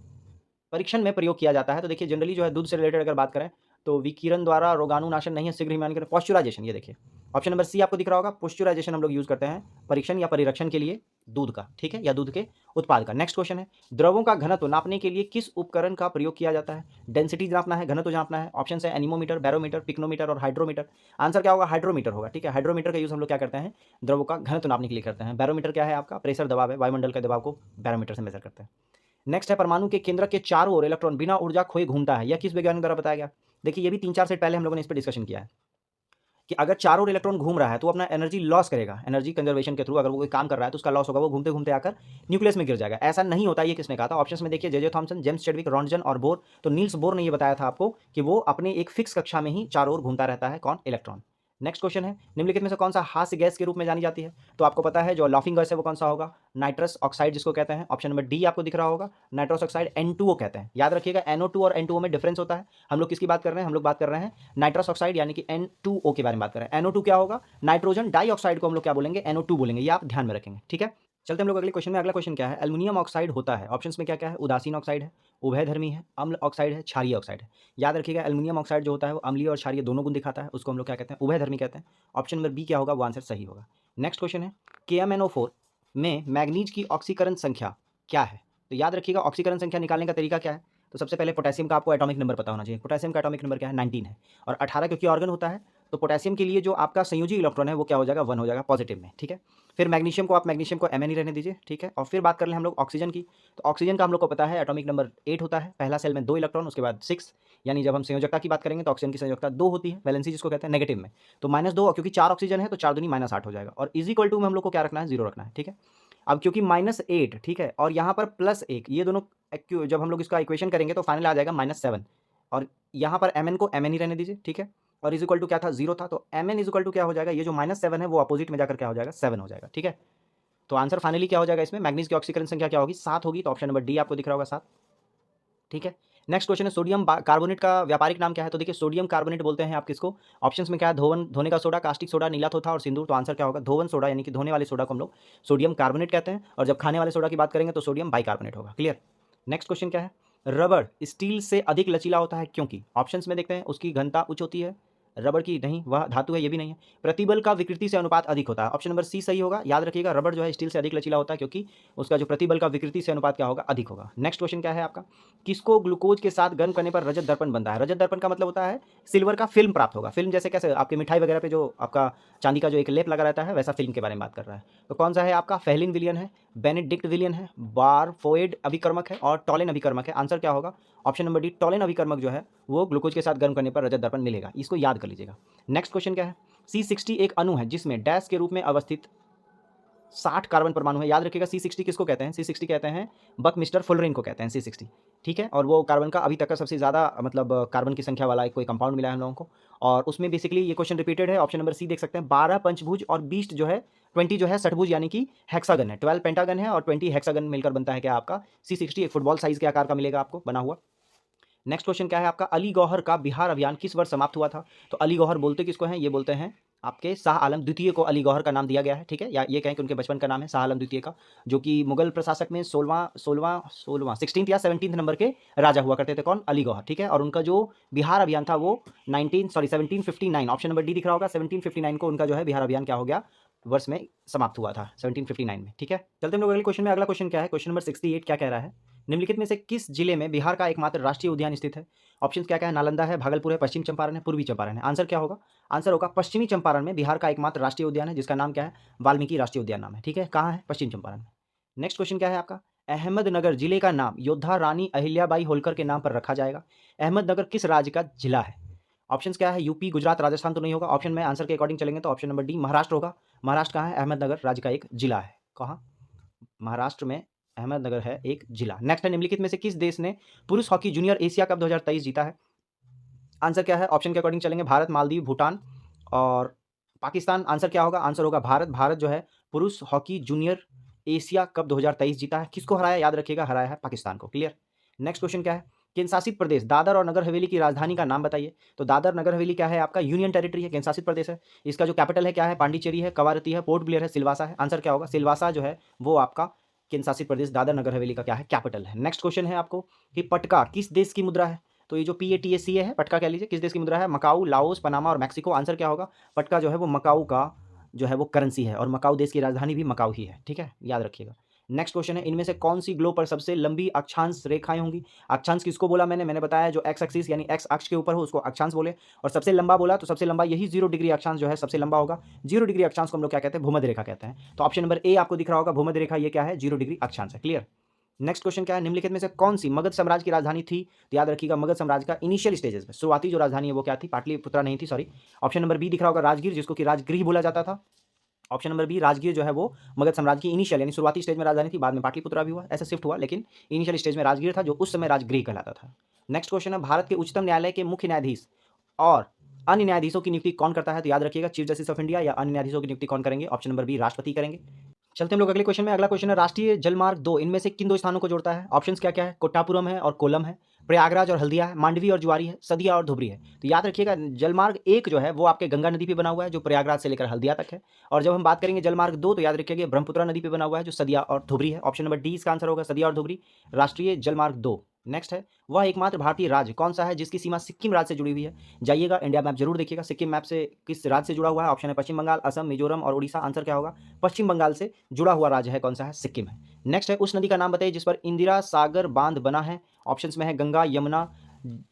परीक्षण में प्रयोग किया जाता है? तो देखिए जनरली जो है दूध से रिलेटेड अगर बात करें तो विकिरण द्वारा रोगाणुनाशन नहीं है, शीघ्र हिमायन पॉस्चुराइजेशन। ये देखिए ऑप्शन नंबर सी आपको दिख रहा होगा, पॉस्चुराइजेशन हम लोग यूज करते हैं परीक्षण या परिरक्षण के लिए दूध का, ठीक है, या दूध के उत्पाद का। नेक्स्ट क्वेश्चन है, द्रवों का घनत्व नापने के लिए किस उपकरण का प्रयोग किया जाता है? डेंसिटी नापना है, घनत्व नापना है। ऑप्शन है एनीमोमीटर, बैरोमीटर, पिक्नोमीटर और हाइड्रोमीटर। आंसर क्या होगा? हाइड्रोमीटर होगा, ठीक है। हाइड्रोमीटर का यूज हम लोग क्या करते हैं? द्रवों का घनत्व नापने के लिए करते हैं। बैरोमीटर क्या है? आपका प्रेशर दबाव है, वायुमंडल के दबाव को बैरोमीटर से मेजर करते हैं। नेक्स्ट है, परमाणु के केंद्र के चारों ओर इलेक्ट्रॉन बिना ऊर्जा खोए घूमता है, यह किस वैज्ञानिक द्वारा बताया गया? देखिए ये भी 3-4 सेट पहले हम लोगों ने इस पर डिस्कशन किया है कि अगर चारों ओर इलेक्ट्रॉन घूम रहा है तो अपना एनर्जी लॉस करेगा, एनर्जी कंजर्वेशन के थ्रू अगर वो कोई काम कर रहा है तो उसका लॉस होगा, वो घूमते घूमते आकर न्यूक्लियस में गिर जाएगा। ऐसा नहीं होता, ये किसने कहा था? ऑप्शंस में देखिए J Thomson, James Chadwick, Röntgen और बोर। तो नील्स बोर ने ये बताया था आपको कि वो अपने एक फिक्स कक्षा में ही चारों ओर घूमता रहता है, कौन? इलेक्ट्रॉन। नेक्स्ट क्वेश्चन है, निम्नलिखित में से कौन सा हास्य गैस के रूप में जानी जाती है? तो आपको पता है जो लाफिंग गैस है वो कौन सा होगा? नाइट्रस ऑक्साइड जिसको कहते हैं। ऑप्शन नंबर डी आपको दिख रहा होगा, नाइट्रस ऑक्साइड N2O कहते हैं। याद रखिएगा NO2 और N2O में डिफरेंस होता है। हम लोग किसकी बात कर रहे हैं? हम लोग बात कर रहे हैं नाइट्रस ऑक्साइड यानी कि N2O के बारे में बात कर रहे हैं। NO2 क्या होगा? नाइट्रोजन डाइऑक्साइड को हम लोग क्या बोलेंगे? NO2 बोलेंगे। ये आप ध्यान में रखेंगे, ठीक है। चलते हम लोग अगले क्वेश्चन में। अगला क्वेश्चन क्या है? एल्युमिनियम ऑक्साइड होता है, ऑप्शंस में क्या क्या है? उदासीन ऑक्साइड है, उभयधर्मी है, अम्ल ऑक्साइड है, क्षारीय ऑक्साइड है। याद रखिएगा एल्युमिनियम ऑक्साइड जो होता है वो अम्लीय और क्षारीय दोनों गुण दिखाता है, उसको हम लोग क्या कहते हैं? उभयधर्मी कहते हैं। ऑप्शन नंबर बी क्या होगा? वो आंसर सही होगा। नेक्स्ट क्वेश्चन है, KMnO4 में मैग्नीज की ऑक्सीकरण संख्या क्या है? तो याद रखिएगा ऑक्सीकरण संख्या निकालने का तरीका क्या है? तो सबसे पहले पोटेशियम का आपको एटॉमिक नंबर पता होना चाहिए। पोटेशियम का एटॉमिक नंबर क्या है? 19 है। और 18 क्योंकि ऑर्गन होता है तो पोटेशियम के लिए जो आपका संयोजी इलेक्ट्रॉन है वो क्या हो जाएगा? 1 हो जाएगा पॉजिटिव में, ठीक है। फिर मैग्नीशियम को Mn ही रहने दीजिए, ठीक है। और फिर बात कर लें हम लोग ऑक्सीजन की, तो ऑक्सीजन का हम लोग को पता है एटॉमिक नंबर 8 होता है। पहला सेल में 2 इलेक्ट्रॉन, उसके बाद 6, यानी जब हम संयोजकता की बात करेंगे तो ऑक्सीजन की संयोजकता 2 होती है, वैलेंसी जिसको कहते हैं नेगेटिव में। तो -2 क्योंकि 4 ऑक्सीजन है तो 4 दूनी -8 हो जाएगा। और इज इक्वल टू में हम लोग को क्या रखना है? 0 रखना है, ठीक है। अब क्योंकि -8, ठीक है, और यहाँ पर +1, ये दोनों जब हम लोग इसका इक्वेशन करेंगे तो फाइनल आ जाएगा -7। और यहाँ पर Mn को Mn ही रहने दीजिए, ठीक है। और इज इक्वल टू क्या था? 0 था। तो Mn इज इक्वल टू क्या हो जाएगा? ये जो -7 है वो अपोजिट में जाकर क्या हो जाएगा? 7 हो जाएगा, ठीक है। तो आंसर फाइनली क्या हो जाएगा इसमें? मैग्नीज की ऑक्सीकरण संख्या क्या होगी? 7 होगी। तो ऑप्शन नंबर डी आपको दिख रहा होगा 7, ठीक है। नेक्स्ट क्वेश्चन है, सोडियम कार्बोनेट का व्यापारिक नाम क्या है? तो देखिए सोडियम कार्बोनेट बोलते हैं आप किसको? ऑप्शंस में क्या है? धोवन, धोने का सोडा, कास्टिक सोडा, नीला थोथा और सिंदूर। तो आंसर क्या होगा? धोवन सोडा, यानी कि धोने वाले सोडा को हम लोग सोडियम कार्बोनेट कहते हैं। और जब खाने वाले सोडा की बात करेंगे तो सोडियम बाइकार्बोनेट होगा। क्लियर। नेक्स्ट क्वेश्चन क्या है? रबड़ स्टील से अधिक लचीला होता है क्योंकि? ऑप्शंस में देखते हैं, उसकी घनता उच्च होती है, रबड़ की नहीं, वह धातु है, ये भी नहीं है। प्रतिबल का विकृति से अनुपात अधिक होता है, ऑप्शन नंबर सी सही होगा। याद रखिएगा रबड़ जो है स्टील से अधिक लचीला होता है क्योंकि उसका जो प्रतिबल का विकृति से अनुपात क्या होगा? अधिक होगा। नेक्स्ट क्वेश्चन क्या है आपका? किसको ग्लूकोज के साथ गर्म करने पर रजत दर्पण बनता है? रजत दर्पण का मतलब होता है सिल्वर का फिल्म प्राप्त होगा। फिल्म जैसे कैसे आपकी मिठाई वगैरह पे जो आपका चांदी का जो एक लेप लगा रहता है, वैसा फिल्म के बारे में बात कर रहा है। तो कौन सा है आपका? फेलिन विलियन है, बेनेडिक्ट विलियन है, बारफोएड अभिकर्मक है और टॉलेन अभिकर्मक है। आंसर क्या होगा? ऑप्शन नंबर डी टॉलेन अभिकर्मक जो है वो ग्लूकोज के साथ गर्म करने पर रजत दर्पण मिलेगा। इसको याद कर लीजिएगा। नेक्स्ट क्वेश्चन क्या है? C60 एक अणु है जिसमें डैश के रूप में अवस्थित 60 कार्बन परमाणु है। याद रखिएगा C60 किसको कहते हैं? C60 कहते हैं बकमिस्टर फुलरिन को कहते हैं C60, ठीक है। और वो कार्बन का अभी तक का सबसे ज़्यादा मतलब कार्बन की संख्या वाला एक कोई कंपाउंड मिला है हम लोगों को। और उसमें बेसिकली ये क्वेश्चन रिपीटेड है। ऑप्शन नंबर सी देख सकते हैं, 12 पंचभुज और 20 जो है 20 जो है षटभुज, यानी कि हेक्सागन है। 12 पेंटागन है और 20 हेक्सागन मिलकर बनता है क्या आपका? C60 एक फुटबॉल साइज के आकार का मिलेगा आपको बना हुआ। नेक्स्ट क्वेश्चन क्या है आपका? अली गौहर का बिहार अभियान किस वर्ष समाप्त हुआ था? तो अली गौहर बोलते किसको हैं? ये बोलते हैं आपके शाह आलम द्वितीय को अली गौहर का नाम दिया गया है, ठीक है। या ये कहें कि उनके बचपन का नाम है शाह आलम द्वितीय का, जो कि मुगल प्रशासक में 16वां 16th या 17th नंबर के राजा हुआ करते थे। कौन? अली गौहर, ठीक है। और उनका जो बिहार अभियान था वो 1759, ऑप्शन नंबर डी दिख रहा होगा। 1759 को उनका जो है बिहार अभियान क्या हो गया? वर्ष में समाप्त हुआ था 1759 में, ठीक है। चलते हम लोग अगले क्वेश्चन में। अगला क्वेश्चन क्या है? क्वेश्चन नंबर 68 क्या कह रहा है? निम्नलिखित में से किस जिले में बिहार का एकमात्र राष्ट्रीय उद्यान स्थित है? ऑप्शन क्या क्या है? नालंदा है, भागलपुर है, पश्चिम चंपारण है, पूर्वी चंपारण है। आंसर क्या होगा? आंसर होगा पश्चिमी चंपारण में बिहार का एकमात्र राष्ट्रीय उद्यान है जिसका नाम क्या है? वाल्मीकि राष्ट्रीय उद्यान नाम है, ठीक है। कहाँ है? पश्चिम चंपारण में। नेक्स्ट क्वेश्चन क्या है आपका? अहमदनगर जिले का नाम योद्धा रानी अहिल्याबाई होलकर के नाम पर रखा जाएगा। अहमदनगर किस राज्य का जिला है? ऑप्शन क्या है? यूपी, गुजरात, राजस्थान तो नहीं होगा। ऑप्शन में आंसर के अकॉर्डिंग चलेंगे तो ऑप्शन नंबर डी महाराष्ट्र होगा। महाराष्ट्र कहाँ है? अहमदनगर राज्य का एक जिला है। कहाँ? महाराष्ट्र में अहमदनगर है एक जिला। नेक्स्ट है, निम्नलिखित में से किस देश ने पुरुष हॉकी जूनियर एशिया कप 2023 जीता है? आंसर क्या है? ऑप्शन के अकॉर्डिंग चलेंगे, भारत, मालदीव, भूटान और पाकिस्तान। आंसर क्या होगा? आंसर होगा भारत। भारत जो है पुरुष हॉकी जूनियर एशिया कप 2023 जीता है। किसको हराया? याद रखिएगा, हराया है पाकिस्तान को। क्लियर। नेक्स्ट क्वेश्चन क्या है? केंद्र शासित प्रदेश दादर और नगर हवेली की राजधानी का नाम बताइए। तो दादर नगर हवेली क्या है आपका? यूनियन टेरिटरी है, केंद्र शासित प्रदेश है। इसका जो कैपिटल है क्या है? पांडिचेरी है, कवारती है, पोर्ट ब्लेयर है, सिलवासा है। आंसर क्या होगा? सिलवासा जो है वो आपका केंद्र शासित प्रदेश दादर नगर हवेली का क्या है, कैपिटल है। नेक्स्ट क्वेश्चन है आपको कि पटका किस देश की मुद्रा है? तो ये जो PATSCA है, पटका कह लीजिए, किस देश की मुद्रा है? मकाऊ, लाओस, पनामा और मैक्सिको। आंसर क्या होगा? पटका जो है वो मकाऊ का जो है वो करेंसी है और मकाऊ देश की राजधानी भी मकाऊ ही है, ठीक है, याद रखिएगा। नेक्स्ट क्वेश्चन है, इनमें से कौन सी ग्लोब पर सबसे लंबी अक्षांश रेखाएं होंगी? अक्षांश किसको बोला मैंने बताया जो एक्स एक्सिस यानी एक्स अक्ष के ऊपर हो उसको अक्षांश बोले, और सबसे लंबा बोला तो सबसे लंबा यही 0 डिग्री अक्षांश जो है सबसे लंबा होगा। 0 डिग्री अक्षांश को हम लोग क्या कहते हैं? भूमध्य रेखा कहते हैं। तो ऑप्शन नंबर ए आपको दिख रहा होगा, भूमध्य रेखा, ये क्या है? 0 डिग्री अक्षांश है। क्लियर। नेक्स्ट क्वेश्चन क्या है, निम्नलिखित में से कौन सी मगध साम्राज्य की राजधानी थी? तो याद रखिएगा, मगध साम्राज्य का इनिशियल स्टेजेस में शुरुआती जो राजधानी है वो क्या थी? पाटलिपुत्रा नहीं थी, सॉरी। ऑप्शन नंबर बी दिख रहा होगा, राजगीर, जिसको कि राजगृह बोला जाता था। ऑप्शन नंबर बी, राजगीर जो है वो मगध साम्राज्य की इनिशियल यानी शुरुआती स्टेज में राजधानी थी, बाद में पाटलिपुत्रा भी हुआ, ऐसा शिफ्ट हुआ, लेकिन इनिशियल स्टेज में राजगीर था जो उस समय राजगृह कहलाता था। नेक्स्ट क्वेश्चन है, भारत के उच्चतम न्यायालय के मुख्य न्यायाधीश और अन्य न्यायाधीशों की नियुक्ति कौन करता है? तो याद रखिएगा, चीफ जस्टिस ऑफ इंडिया या अन्य न्यायाधीशों की नियुक्ति कौन करेंगे? ऑप्शन नंबर बी, राष्ट्रपति करेंगे। चलते हम लोग अगले क्वेश्चन में। अगला क्वेश्चन है, राष्ट्रीय जलमार्ग 2 इनमें से किन दो स्थानों को जोड़ता है? ऑप्शंस क्या क्या है? कोट्टापुरम है और कोल्लम है, प्रयागराज और हल्दिया है, मांडवी और जुआरी है, सदिया और धुबरी है। तो याद रखिएगा, जलमार्ग 1 जो है वो आपके गंगा नदी पे बना हुआ है जो प्रयागराज से लेकर हल्दिया तक है, और जब हम बात करेंगे जलमार्ग 2 तो याद रखिएगा ब्रह्मपुत्र नदी पे बना हुआ है जो सदिया और धुबरी है। ऑप्शन नंबर डी इसका आंसर होगा, सदिया और धुबरी, राष्ट्रीय जलमार्ग 2। नेक्स्ट है, वह एकमात्र भारतीय राज्य कौन सा है जिसकी सीमा सिक्किम राज्य से जुड़ी हुई है? जाइएगा इंडिया मैप जरूर देखिएगा, सिक्किम मैप से किस राज्य से जुड़ा हुआ है? ऑप्शन है पश्चिम बंगाल, असम, मिजोरम और उड़ीसा। आंसर क्या होगा? पश्चिम बंगाल से जुड़ा हुआ राज्य है कौन सा है? सिक्किम है। नेक्स्ट है, उस नदी का नाम बताइए जिस पर इंदिरा सागर बांध बना है? ऑप्शंस में है गंगा, यमुना,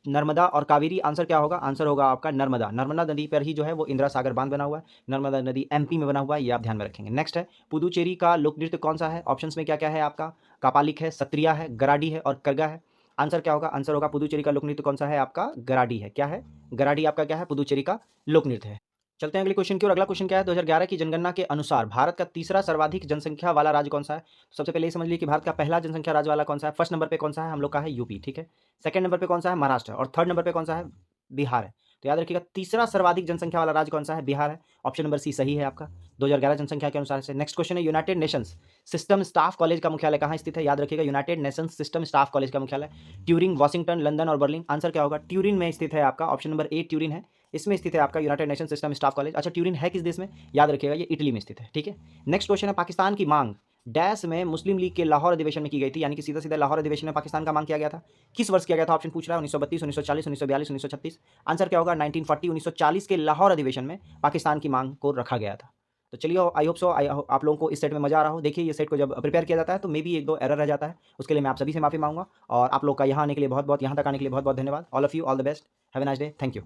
नर्मदा और कावेरी। आंसर क्या होगा? आंसर होगा आपका नर्मदा। नर्मदा नदी पर ही जो है वो इंदिरा सागर बांध बना हुआ है। नर्मदा नदी MP में बना हुआ है, ये आप ध्यान में रखेंगे। नेक्स्ट है, पुदुचेरी का लोक नृत्य कौन सा है? ऑप्शंस में क्या क्या है आपका? कापालिक है, सत्रिया है, गराडी है और करगा है। आंसर क्या होगा? आंसर होगा पुदुचेरी का लोक नृत्य कौन सा है आपका? गराडी है। क्या है? गराडी आपका क्या है? पुदुचेरी का लोक नृत्य है। चलते हैं अगले क्वेश्चन की ओर। अगला क्वेश्चन क्या है, 2011 की जनगणना के अनुसार भारत का तीसरा सर्वाधिक जनसंख्या वाला राज्य कौन सा है? सबसे पहले ये समझ लीजिए कि भारत का पहला जनसंख्या राज्य वाला कौन सा है। फर्स्ट नंबर पे कौन सा है? हम लोग का है यूपी, ठीक है। सेकंड नंबर पे कौन सा है? महाराष्ट्र, और थर्ड नंबर पे कौन सा है? बिहार है। तो याद रखिएगा, तीसरा सर्वाधिक जनसंख्या वाला राज्य कौन सा है? बिहार है। ऑप्शन नंबर सी सही है आपका 2011 जनसंख्या के अनुसार से। नेक्स्ट क्वेश्चन है, United Nations system staff college का मुख्यालय कहाँ स्थित है? याद रखिएगा, United Nations system staff college का मुख्यालय ट्यूरिंग, वाशिंगटन, लंदन और बर्लिन। आंसर क्या होगा? ट्यूरिन में स्थित है आपका। ऑप्शन नंबर ए ट्यूरिन है, इसमें स्थित है आपका United nation system staff college. अच्छा, ट्यूरिन है किस देश में? याद रखिएगा, ये इटली में स्थित है, ठीक है। नेक्स्ट क्वेश्चन है, पाकिस्तान की मांग डैश में मुस्लिम लीग के लाहौर अधिवेशन में की गई थी, यानी कि सीधा सीधा लाहौर अधिवेशन में पाकिस्तान का मांग किया गया था। किस वर्ष किया गया था? ऑप्शन पूछ रहा है, 1932, 1940, 1942, 1936। आंसर क्या होगा? 1940, 1940 के लाहौर अधिवेशन में पाकिस्तान की मांग को रखा गया था। तो चलिए, आई होप सो आप लोगों को इस सेट में मजा आ रहा हो। देखिए, ये सेट को जब प्रिपेयर किया जाता है तो मे बी 1-2 एरर रह जाता है, उसके लिए मैं आप सभी से माफी मांगूंगा। और आप लोग का यहाँ आने के लिए बहुत बहुत, यहाँ तक आने के लिए बहुत बहुत धन्यवाद। All of you, all the best, have a nice day, thank you.